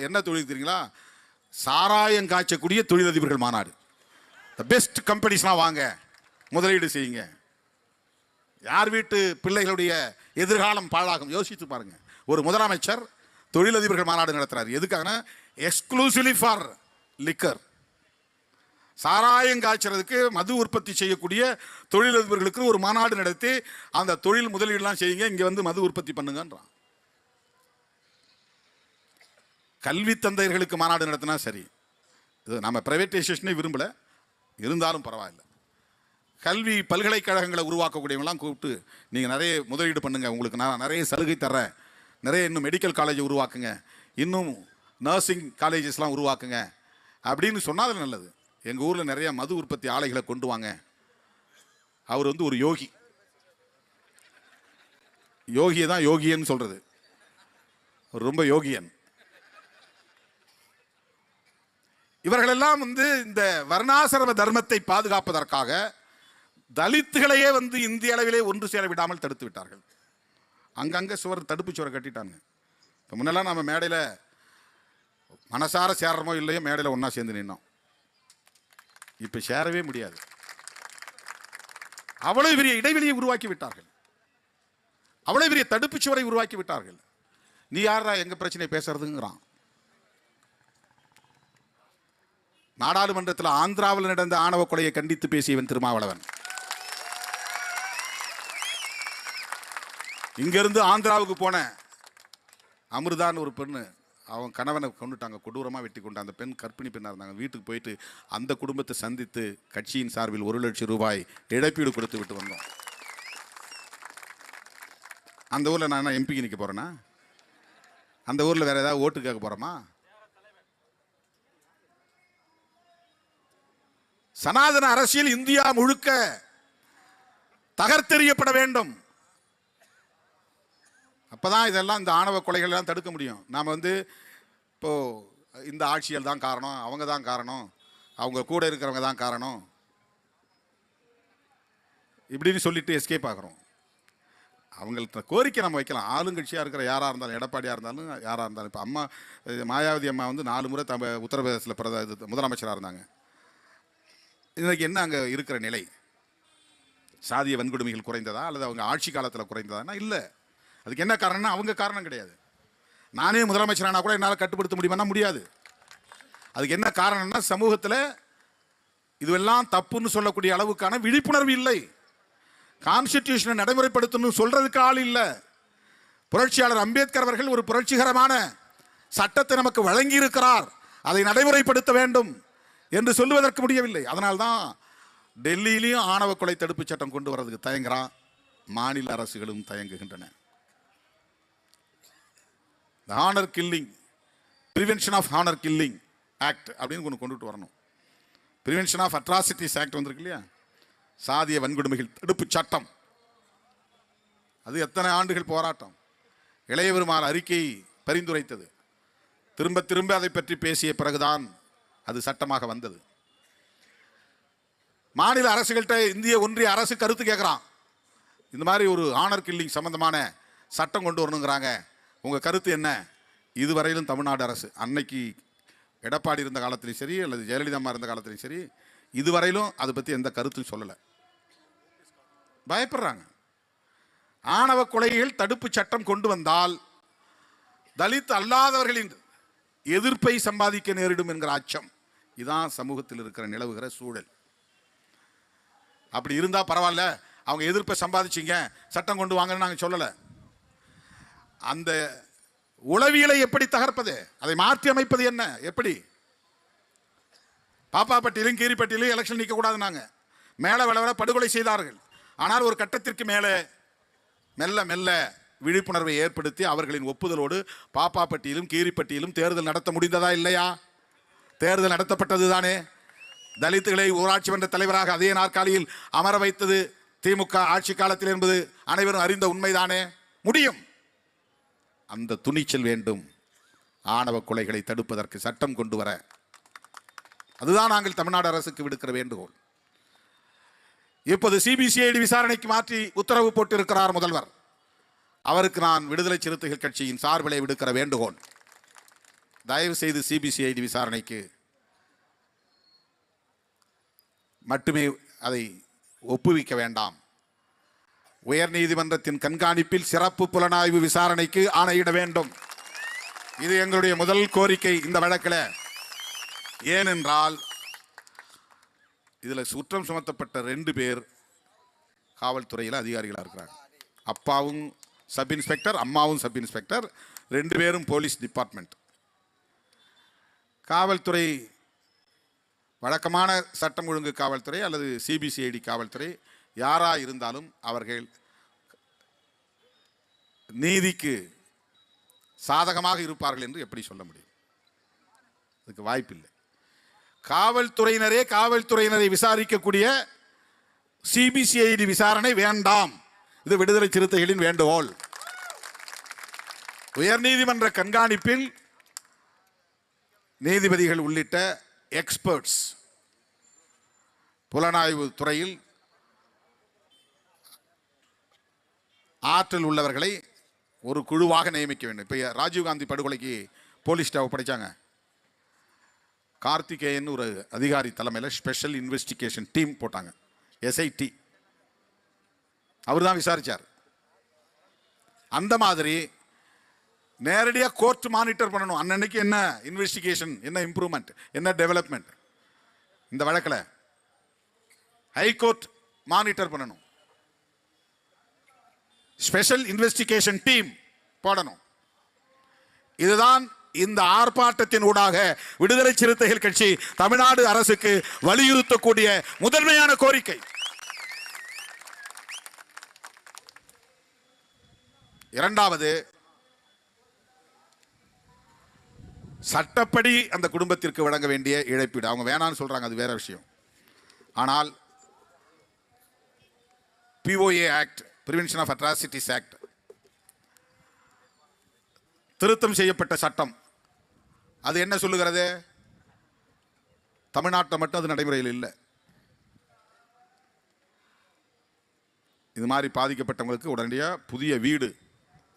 என்ன தொழில் தெரியுங்களா? சாராயம் காய்ச்சக்கூடிய தொழிலதிபர்கள் மாநாடு. பெஸ்ட் கம்பெனிஸ்லாம் வாங்க, முதலீடு செய்யுங்க. யார் வீட்டு பிள்ளைகளுடைய எதிர்காலம் பாழாகும் யோசித்து பாருங்க. ஒரு முதலமைச்சர் தொழிலதிபர்கள் மாநாடு நடத்துறாரு. எதுக்காக? Exclusively for liquor. சாராயம் காய்ச்சறதுக்கு மது உற்பத்தி செய்யக்கூடிய தொழிலதிபர்களுக்கு ஒரு மாநாடு நடத்தி அந்த தொழில் முதலீடுலாம் செய்யுங்க, இங்க மது உற்பத்தி பண்ணுங்கன்றான். கல்வி தந்தையர்களுக்கு மாநாடு நடத்தினா சரி. இது நம்ம பிரைவேட்டைசேஷனே விரும்பல, இருந்தாலும் பரவாயில்லை. கல்வி பல்கலைக்கழகங்களை உருவாக்கக்கூடியவங்களாம் கூப்பிட்டு நீங்கள் நிறைய முதலீடு பண்ணுங்க, உங்களுக்கு நான் நிறைய சலுகை தர்றேன், நிறைய இன்னும் மெடிக்கல் காலேஜை உருவாக்குங்க, இன்னும் நர்சிங் காலேஜஸ்லாம் உருவாக்குங்க அப்படின்னு சொன்னால் அது நல்லது. எங்கள் ஊரில் நிறைய மது உற்பத்தி ஆலைகளை கொண்டு வாங்க. அவர் ஒரு யோகி. யோகியை தான் யோகியன்னு சொல்றது, ரொம்ப யோகியன். இவர்களெல்லாம் இந்த வர்ணாசிரம தர்மத்தை பாதுகாப்பதற்காக தலித்துகளையே இந்திய அளவிலே ஒன்று சேர விடாமல் தடுத்து விட்டார்கள். அங்கங்கே தடுப்பு சுவரை கட்டிட்டாங்க. இப்போ முன்னெல்லாம் நம்ம மேடையில் மனசார சேர்றமோ இல்லையோ மேடையில் ஒன்றா சேர்ந்து நின்னோம். இப்போ சேரவே முடியாது. அவ்வளவு பெரிய இடைவெளியை உருவாக்கி விட்டார்கள், அவ்வளவு பெரிய தடுப்பு சுவரை உருவாக்கி விட்டார்கள். நீ யாரா எங்க பிரச்சனை பேசுறதுங்கிறான். நாடாளுமன்றத்தில் ஆந்திராவில் நடந்த ஆணவ கொலையை கண்டித்து பேசியவன் திருமாவளவன். இங்கிருந்து ஆந்திராவுக்கு போன அமிர்தான் ஒரு பெண்ணு, அவன் கணவனை கொண்டுட்டாங்க, கொடூரமாக வெட்டி கொண்டு. அந்த பெண் கர்ப்பிணி பெண்ணாக இருந்தாங்க. வீட்டுக்கு போயிட்டு அந்த குடும்பத்தை சந்தித்து கட்சியின் சார்பில் 1 லட்சம் ரூபாய் இழப்பீடு கொடுத்து விட்டு வந்தோம். அந்த ஊரில் நான் என்ன எம்பிக்கு நிற்க போறேன்னா? அந்த ஊரில் வேற ஏதாவது ஓட்டு கேட்க போறோமா? சனாதன அரசியல் இந்தியா முழுக்க தகர்த்தெறியப்பட வேண்டும். அப்பதான் இதெல்லாம் இந்த ஆணவ கொலைகள் எல்லாம் தடுக்க முடியும். நாம வந்து இப்போ இந்த ஆட்சியல் தான் காரணம், அவங்க தான் காரணம், அவங்க கூட இருக்கிறவங்க தான் காரணம் இப்படின்னு சொல்லிட்டு எஸ்கேப் ஆகிறோம். அவங்கள்ட்ட கோரிக்கை நம்ம வைக்கலாம். ஆளுங்கட்சியாக இருக்கிற யாராக இருந்தாலும், எடப்பாடியாக இருந்தாலும் யாராக இருந்தாலும். இப்போ அம்மா மாயாவதி அம்மா வந்து 4 முறை உத்தரப்பிரதேசத்தில் முதலமைச்சராக இருந்தாங்க. இன்றைக்கு என்ன அங்கே இருக்கிற நிலை? சாதிய வன்கொடுமைகள் குறைந்ததா அல்லது அவங்க ஆட்சி காலத்தில் குறைந்ததானா? இல்லை. அதுக்கு என்ன காரணம்னா அவங்க காரணம் கிடையாது. நானே முதலமைச்சரானா கூட என்னால் கட்டுப்படுத்த முடியுமானா முடியாது. அதுக்கு என்ன காரணம்னா சமூகத்தில் இதுவெல்லாம் தப்புன்னு சொல்லக்கூடிய அளவுக்கான விழிப்புணர்வு இல்லை. கான்ஸ்டிடியூஷனை நடைமுறைப்படுத்தணும் சொல்றதுக்கு ஆள் இல்லை. புரட்சியாளர் அம்பேத்கர் அவர்கள் ஒரு புரட்சிகரமான சட்டத்தை நமக்கு வழங்கி இருக்கிறார், அதை நடைமுறைப்படுத்த வேண்டும் என்று சொல்லுவதற்கு முடியவில்லை. அதனால்தான் டெல்லியிலையும் ஆணவ கொலை தடுப்பு சட்டம் கொண்டு வரதுக்கு தயங்குறான், மாநில அரசுகளும் தயங்குகின்றன. Honour killing, prevention of honour killing act அப்படின்னு ஒன்று கொண்டுட்டு வரணும். பிரிவென்ஷன் ஆஃப் அட்ராசிட்டிஸ் ஆக்ட் வந்திருக்கு இல்லையா, சாதிய வன்கொடுமைகள் தடுப்பு சட்டம். அது எத்தனை ஆண்டுகள் போராட்டம். இளைய பெருமாள் அறிக்கை பரிந்துரைத்தது. திரும்ப திரும்ப அதை பற்றி பேசிய பிறகுதான் அது சட்டமாக வந்தது. மாநில அரசுகள்கிட்ட இந்திய ஒன்றிய அரசு கருத்து கேட்குறான். இந்த மாதிரி ஒரு ஆனர் கில்லிங் சம்பந்தமான சட்டம் கொண்டு வரணுங்கிறாங்க, உங்கள் கருத்து என்ன? இதுவரையிலும் தமிழ்நாடு அரசு, அன்னைக்கு எடப்பாடி இருந்த காலத்திலையும் சரி அல்லது ஜெயலலிதா அம்மா இருந்த காலத்திலையும் சரி, இதுவரையிலும் அதை பற்றி எந்த கருத்தும் சொல்லலை. பயப்படுறாங்க. ஆணவ கொலைகள் தடுப்பு சட்டம் கொண்டு வந்தால் தலித் அல்லாதவர்களின் எதிர்ப்பை சம்பாதிக்க நேரிடும் என்கிற அச்சம். இதுதான் சமூகத்தில் இருக்கிற நிலவுகிற சூழல். அப்படி இருந்தால் பரவாயில்ல, அவங்க எதிர்ப்பை சம்பாதிச்சிங்க, சட்டம் கொண்டு வாங்கன்னு நாங்கள் சொல்லலை. அந்த உளவியலை எப்படி தகர்ப்பது, அதை மாற்றி அமைப்பது என்ன, எப்படி? பாப்பாப்பட்டியிலும் கீரிப்பட்டியிலும் எலெக்ஷன் நிற்கக்கூடாதுன்னாங்க, மேலே வளவர படுகொலை செய்தார்கள். ஆனால் ஒரு கட்டத்திற்கு மேலே மெல்ல மெல்ல விழிப்புணர்வை ஏற்படுத்தி அவர்களின் ஒப்புதலோடு பாப்பாப்பட்டியிலும் கீரிப்பட்டியிலும் தேர்தல் நடத்த முடிந்ததா இல்லையா? தேர்தல் நடத்தப்பட்டது தானே. தலித்துகளை ஊராட்சி மன்ற தலைவராக அதே நாற்காலியில் அமர வைத்தது திமுக ஆட்சி காலத்தில் என்பது அனைவரும் அறிந்த உண்மைதானே. முடியும். அந்த துணிச்சல் வேண்டும். ஆணவ கொலைகளை தடுப்பதற்கு சட்டம் கொண்டு வர அதுதான் நாங்கள் தமிழ்நாடு அரசுக்கு விடுக்கிற வேண்டுகோள். இப்போது சிபிசிஐடி விசாரணைக்கு மாற்றி உத்தரவு போட்டிருக்கிறார் முதல்வர். அவருக்கு நான் விடுதலை சிறுத்தைகள் கட்சியின் சார்பிலே விடுக்கிற வேண்டுகோள், தயவு செய்து சிபிசிஐடி விசாரணைக்கு மட்டுமே அதை ஒப்புவிக்க வேண்டாம். உயர் நீதிமன்றத்தின் கண்காணிப்பில் சிறப்பு புலனாய்வு விசாரணைக்கு ஆணையிட வேண்டும். இது எங்களுடைய முதல் கோரிக்கை இந்த வழக்கில். ஏனென்றால் இதில் குற்றம் சுமத்தப்பட்ட 2 பேர் காவல்துறையில் அதிகாரிகளாக இருக்கிறாங்க. அப்பாவும் சப் இன்ஸ்பெக்டர், அம்மாவும் சப் இன்ஸ்பெக்டர், 2 பேரும் போலீஸ் டிபார்ட்மெண்ட். காவல்துறை வழக்கமான சட்டம் ஒழுங்கு காவல்துறை அல்லது சிபிசிஐடி காவல்துறை யாராக இருந்தாலும் அவர்கள் நீதிக்கு சாதகமாக இருப்பார்கள் என்று எப்படி சொல்ல முடியும்? அதுக்கு வாய்ப்பில்லை. காவல்துறையினரை விசாரிக்கக்கூடிய சிபிசிஐடி விசாரணை வேண்டாம். இது விடுதலை சிறுத்தைகளின் வேண்டுகோள். உயர்நீதிமன்ற கண்காணிப்பில் நீதிபதிகள் உள்ளிட்ட எக்ஸ்பர்ட்ஸ் புலனாய்வு துறையில் ஆற்றல் உள்ளவர்களை ஒரு குழுவாக நியமிக்க வேண்டும். இப்போ ராஜீவ்காந்தி படுகொலைக்கு போலீஸ் ஸ்டாஃப் படித்தாங்க. கார்த்திகேயன் ஒரு அதிகாரி தலைமையில் ஸ்பெஷல் இன்வெஸ்டிகேஷன் டீம் போட்டாங்க, எஸ்ஐடி. அவர் தான் விசாரித்தார். அந்த மாதிரி நேரடியாக கோர்ட் மானிட்டர் பண்ணணும். அன்னன்னைக்கு என்ன இன்வெஸ்டிகேஷன், என்ன இம்ப்ரூவ்மெண்ட், என்ன டெவலப்மெண்ட். இந்த வழக்கில் ஹைகோர்ட் மானிட்டர் பண்ணணும். ஸ்பெஷல் இன்வெஸ்டிகேஷன் டீம் போடணும். இதுதான் இந்த ஆர்ப்பாட்டத்தின் ஊடாக விடுதலை சிறுத்தைகள் கட்சி தமிழ்நாடு அரசுக்கு வலியுறுத்தக்கூடிய முதன்மையான கோரிக்கை. இரண்டாவது, சட்டப்படி அந்த குடும்பத்திற்கு வழங்க வேண்டிய இழப்பீடு. அவங்க வேணான்னு சொல்றாங்க, அது வேற விஷயம். ஆனால் POA act, prevention of atrocities act, திருத்தம் செய்யப்பட்ட சட்டம் அது என்ன சொல்லுகிறது? தமிழ்நாட்டில் மட்டும் அது நடைமுறையில் இல்லை. இது மாதிரி பாதிக்கப்பட்டவங்களுக்கு உடனடியாக புதிய வீடு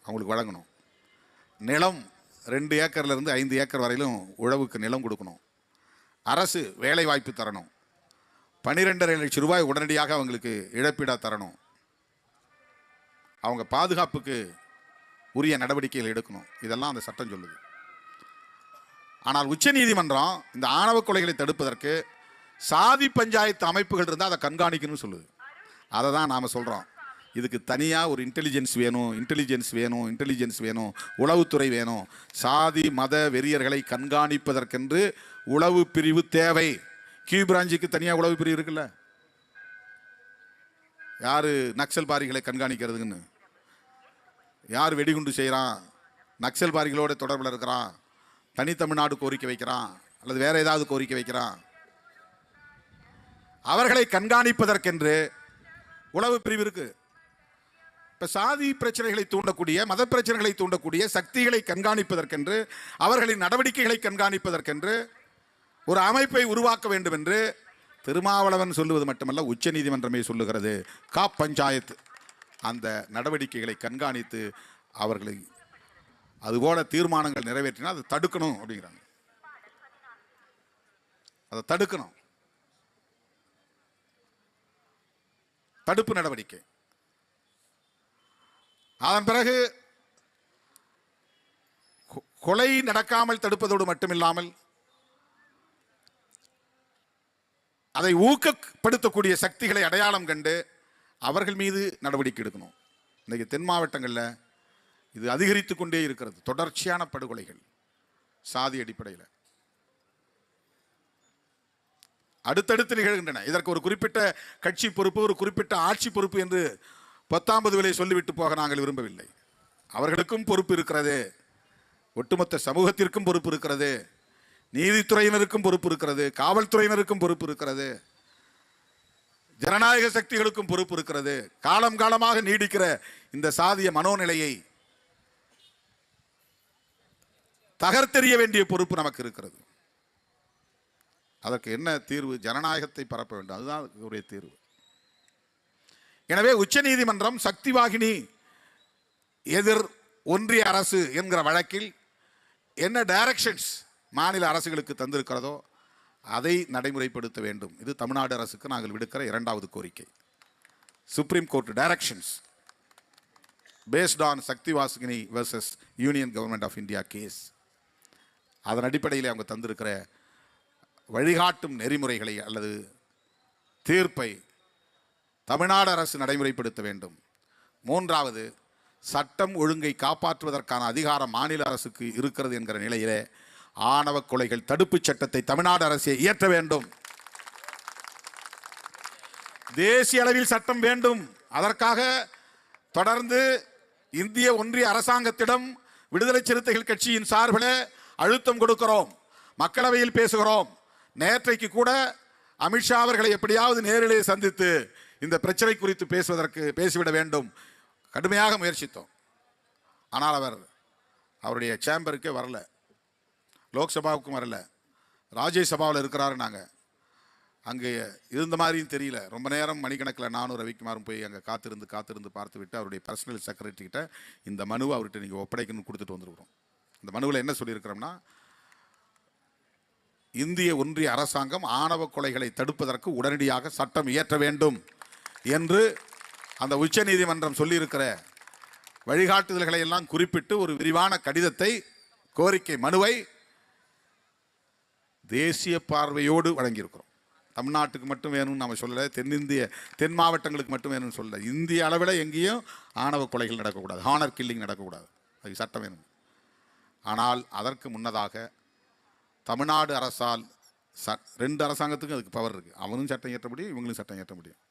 அவங்களுக்கு வழங்கணும். நிலம் 2 ஏக்கர்லேருந்து 5 ஏக்கர் வரையிலும் உழவுக்கு நிலம் கொடுக்கணும். அரசு வேலை வாய்ப்பு தரணும். 12.5 லட்சம் ரூபாய் உடனடியாக அவங்களுக்கு இழப்பீடாக தரணும். அவங்க பாதுகாப்புக்கு உரிய நடவடிக்கைகள் எடுக்கணும். இதெல்லாம் அந்த சட்டம் சொல்லுது. ஆனால் உச்சநீதிமன்றம் இந்த ஆணவ கொலைகளை தடுப்பதற்கு சாதி பஞ்சாயத்து அமைப்புகள் இருந்தால் அதை கண்காணிக்கணும்னு சொல்லுது. அதை தான் நாம் சொல்கிறோம். இதுக்கு தனியாக ஒரு இன்டெலிஜென்ஸ் வேணும், உளவுத்துறை வேணும். சாதி மத வெறியர்களை கண்காணிப்பதற்கென்று உளவு பிரிவு தேவை. கியூ பிரான்ச்சுக்கு தனியாக உளவு பிரிவு இருக்குல்ல. யார் நக்சல் பாரிகளை கண்காணிக்கிறதுன்னு, யார் வெடிகுண்டு செய்கிறான், நக்சல் பாரிகளோட தொடர்பில் இருக்கிறான், தனித்தமிழ்நாடு கோரிக்கை வைக்கிறான் அல்லது வேற ஏதாவது கோரிக்கை வைக்கிறான், அவர்களை கண்காணிப்பதற்கென்று உளவு பிரிவு இருக்கு. இப்ப சாதி பிரச்சனைகளை தூண்டக்கூடிய, மத பிரச்சனைகளை தூண்டக்கூடிய சக்திகளை கண்காணிப்பதற்கென்று, அவர்களின் நடவடிக்கைகளை கண்காணிப்பதற்கென்று ஒரு அமைப்பை உருவாக்க வேண்டும் என்று திருமாவளவன் சொல்லுவது மட்டுமல்ல, உச்ச நீதிமன்றமே சொல்லுகிறது. பஞ்சாயத்து அந்த நடவடிக்கைகளை கண்காணித்து அவர்களை அதுபோல தீர்மானங்கள் நிறைவேற்றினா அதை தடுக்கணும் அப்படிங்கிறாங்க. அதை தடுக்கணும். தடுப்பு நடவடிக்கை. அதன் பிறகு கொலை நடக்காமல் தடுப்பதோடு மட்டுமில்லாமல் அதை ஊக்கப்படுத்தக்கூடிய சக்திகளை அடையாளம் கண்டு அவர்கள் மீது நடவடிக்கை எடுக்கணும். இன்னைக்கு தென் மாவட்டங்களில் இது அதிகரித்து கொண்டே இருக்கிறது. தொடர்ச்சியான படுகொலைகள் சாதி அடிப்படையில் அடுத்தடுத்து நிகழ்கின்றன. இதற்கு ஒரு குறிப்பிட்ட கட்சி பொறுப்பு, ஒரு குறிப்பிட்ட ஆட்சி பொறுப்பு என்று 10வது விலை சொல்லிவிட்டு போக நாங்கள் விரும்பவில்லை. அவர்களுக்கும் பொறுப்பு இருக்கிறது, ஒட்டுமொத்த சமூகத்திற்கும் பொறுப்பு இருக்கிறது, நீதித்துறையினருக்கும் பொறுப்பு இருக்கிறது, காவல்துறையினருக்கும் பொறுப்பு இருக்கிறது, ஜனநாயக சக்திகளுக்கும் பொறுப்பு இருக்கிறது. காலம் காலமாக நீடிக்கிற இந்த சாதிய மனோநிலையை தகர்த்தெறிய வேண்டிய பொறுப்பு நமக்கு இருக்கிறது. அதற்கு என்ன தீர்வு? ஜனநாயகத்தை பரப்ப வேண்டும். அதுதான் ஒரே தீர்வு. எனவே உச்ச நீதிமன்றம் சக்தி வாகினி எதிர் ஒன்றிய அரசு என்கிற வழக்கில் என்ன டைரக்ஷன்ஸ் மாநில அரசுகளுக்கு தந்திருக்கிறதோ அதை நடைமுறைப்படுத்த வேண்டும். இது தமிழ்நாடு அரசுக்கு நாங்கள் விடுக்கிற 2வது கோரிக்கை. Supreme court directions based on Shakti Vahini versus union government of India case. அதன் அடிப்படையில் அவங்க தந்திருக்கிற வழிகாட்டும் நெறிமுறைகளை அல்லது தீர்ப்பை தமிழ்நாடு அரசு நடைமுறைப்படுத்த வேண்டும். 3வது, சட்டம் ஒழுங்கை காப்பாற்றுவதற்கான அதிகாரம் மாநில அரசுக்கு இருக்கிறது என்கிற நிலையிலே ஆணவ கொலைகள் தடுப்பு சட்டத்தை தமிழ்நாடு அரசே இயற்ற வேண்டும். தேசிய அளவில் சட்டம் வேண்டும். அதற்காக தொடர்ந்து இந்திய ஒன்றிய அரசாங்கத்திடம் விடுதலை சிறுத்தைகள் கட்சியின் சார்பில் அழுத்தம் கொடுக்கிறோம், மக்களவையில் பேசுகிறோம். நேற்றைக்கு கூட அமித்ஷா அவர்களை எப்படியாவது நேரிலே சந்தித்து இந்த பிரச்சனை குறித்து பேசிவிட வேண்டும் கடுமையாக முயற்சித்தோம். ஆனால் அவருடைய சேம்பருக்கே வரல, லோக்சபாவுக்கும் வரல, ராஜ்யசபாவில் இருக்கிறாரு. நாங்கள் அங்கே இருந்த மாதிரியும் தெரியல. ரொம்ப நேரம் மணிக்கணக்கில் நானும் ரவிக்குமாரும் போய் அங்கே காத்திருந்து பார்த்து விட்டு அவருடைய பர்சனல் செக்ரட்டரிக்கிட்ட இந்த மனுவை அவர்கிட்ட நீங்கள் ஒப்படைக்கணும்னு கொடுத்துட்டு வந்துருக்கிறோம். இந்த மனுவில் என்ன சொல்லியிருக்கிறோம்னா, இந்திய ஒன்றிய அரசாங்கம் ஆணவ கொலைகளை தடுப்பதற்கு உடனடியாக சட்டம் இயற்ற வேண்டும் என்று அந்த உச்ச நீதிமன்றம் சொல்லியிருக்கிற வழிகாட்டுதல்களை எல்லாம் குறிப்பிட்டு ஒரு விரிவான கடிதத்தை, கோரிக்கை மனுவை தேசிய பார்வையோடு வழங்கியிருக்கிறோம். தமிழ்நாட்டுக்கு மட்டும் வேணும்னு நம்ம சொல்லலை, தென் மாவட்டங்களுக்கு மட்டும் வேணும்னு சொல்லலை. இந்திய அளவில் எங்கேயும் ஆணவ கொலைகள் நடக்கக்கூடாது, ஹானர் கில்லிங் நடக்கக்கூடாது, அதுக்கு சட்டம் வேணும். ஆனால் அதற்கு முன்னதாக தமிழ்நாடு அரசால் 2 அரசாங்கத்துக்கும் அதுக்கு பவர் இருக்குது. அவனும் சட்டம் இயற்ற முடியும், இவங்களும் சட்டம் இயற்ற முடியும்.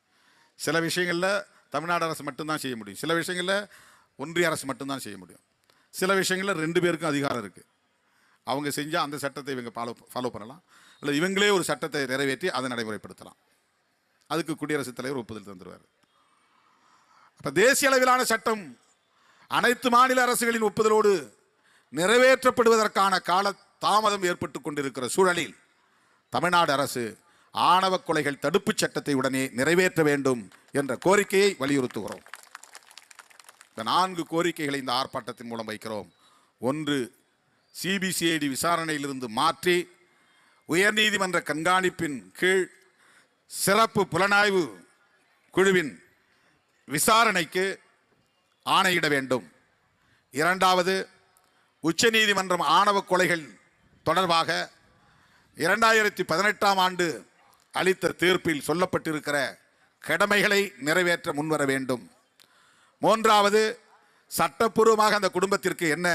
சில விஷயங்களில் தமிழ்நாடு அரசு மட்டும்தான் செய்ய முடியும், சில விஷயங்களில் ஒன்றிய அரசு மட்டும்தான் செய்ய முடியும், சில விஷயங்களில் 2 பேருக்கும் அதிகாரம் இருக்குது. அவங்க செஞ்சால் அந்த சட்டத்தை இவங்க ஃபாலோ பண்ணலாம், இல்லை இவங்களே ஒரு சட்டத்தை நிறைவேற்றி அதை நடைமுறைப்படுத்தலாம். அதுக்கு குடியரசுத் தலைவர் ஒப்புதல் தந்துடுவார். அப்போ தேசிய அளவிலான சட்டம் அனைத்து மாநில அரசுகளின் ஒப்புதலோடு நிறைவேற்றப்படுவதற்கான கால தாமதம் ஏற்பட்டு கொண்டிருக்கிற சூழலில் தமிழ்நாடு அரசு ஆணவ கொலைகள் தடுப்புச் சட்டத்தை உடனே நிறைவேற்ற வேண்டும் என்ற கோரிக்கையை வலியுறுத்துகிறோம். இந்த 4 கோரிக்கைகளை இந்த ஆர்ப்பாட்டத்தின் மூலம் வைக்கிறோம். 1, சிபிசிஐடி விசாரணையிலிருந்து மாற்றி உயர்நீதிமன்ற கண்காணிப்பின் கீழ் சிறப்பு புலனாய்வு குழுவின் விசாரணைக்கு ஆணையிட வேண்டும். 2வது, உச்சநீதிமன்றம் ஆணவ கொலைகள் தொடர்பாக 2018ஆம் ஆண்டு அளித்த தீர்ப்பில் சொல்லப்பட்டிருக்கிற கடமைகளை நிறைவேற்ற முன்வர வேண்டும். 3வது, சட்டப்பூர்வமாக அந்த குடும்பத்திற்கு என்ன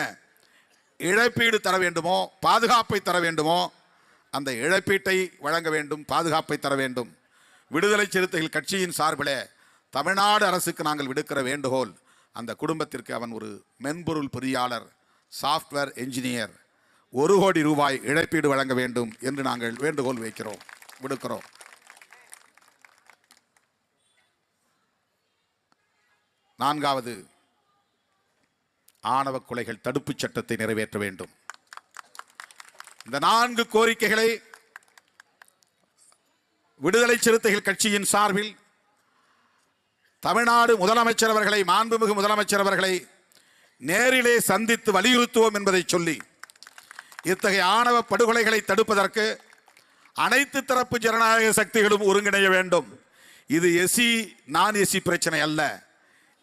இழப்பீடு தர வேண்டுமோ, பாதுகாப்பை தர வேண்டுமோ, அந்த இழப்பீட்டை வழங்க வேண்டும், பாதுகாப்பை தர வேண்டும். விடுதலை சிறுத்தைகள் கட்சியின் சார்பில் தமிழ்நாடு அரசுக்கு நாங்கள் விடுக்கிற வேண்டுகோள், அந்த குடும்பத்திற்கு அவன் ஒரு மென்பொருள் பொறியாளர், சாஃப்ட்வேர் என்ஜினியர், 1 கோடி ரூபாய் இழப்பீடு வழங்க வேண்டும் என்று நாங்கள் வேண்டுகோள் விடுக்கிறோம். 4வது, ஆணவ கொலைகள் தடுப்புச் சட்டத்தை நிறைவேற்ற வேண்டும். இந்த 4 கோரிக்கைகளை விடுதலை சிறுத்தைகள் கட்சியின் சார்பில் தமிழ்நாடு முதலமைச்சர் அவர்களை, மாண்புமிகு முதலமைச்சர் அவர்களை நேரிலே சந்தித்து வலியுறுத்துவோம் என்பதை சொல்லி, இத்தகைய ஆணவ படுகொலைகளை தடுப்பதற்கு அனைத்து தரப்பு ஜனநாயக சக்திகளும் ஒருங்கிணைய வேண்டும். இது எஸ்சி நான் எஸ்சி பிரச்சனை அல்ல,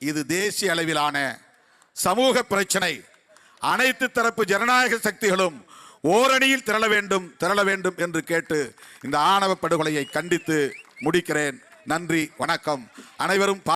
இது தேசிய அளவிலான சமூக பிரச்சனை. அனைத்து தரப்பு ஜனநாயக சக்திகளும் ஓரணியில் திரள வேண்டும் என்று கேட்டு இந்த ஆணவ படுகொலையை கண்டித்து முடிக்கிறேன். நன்றி, வணக்கம். அனைவரும்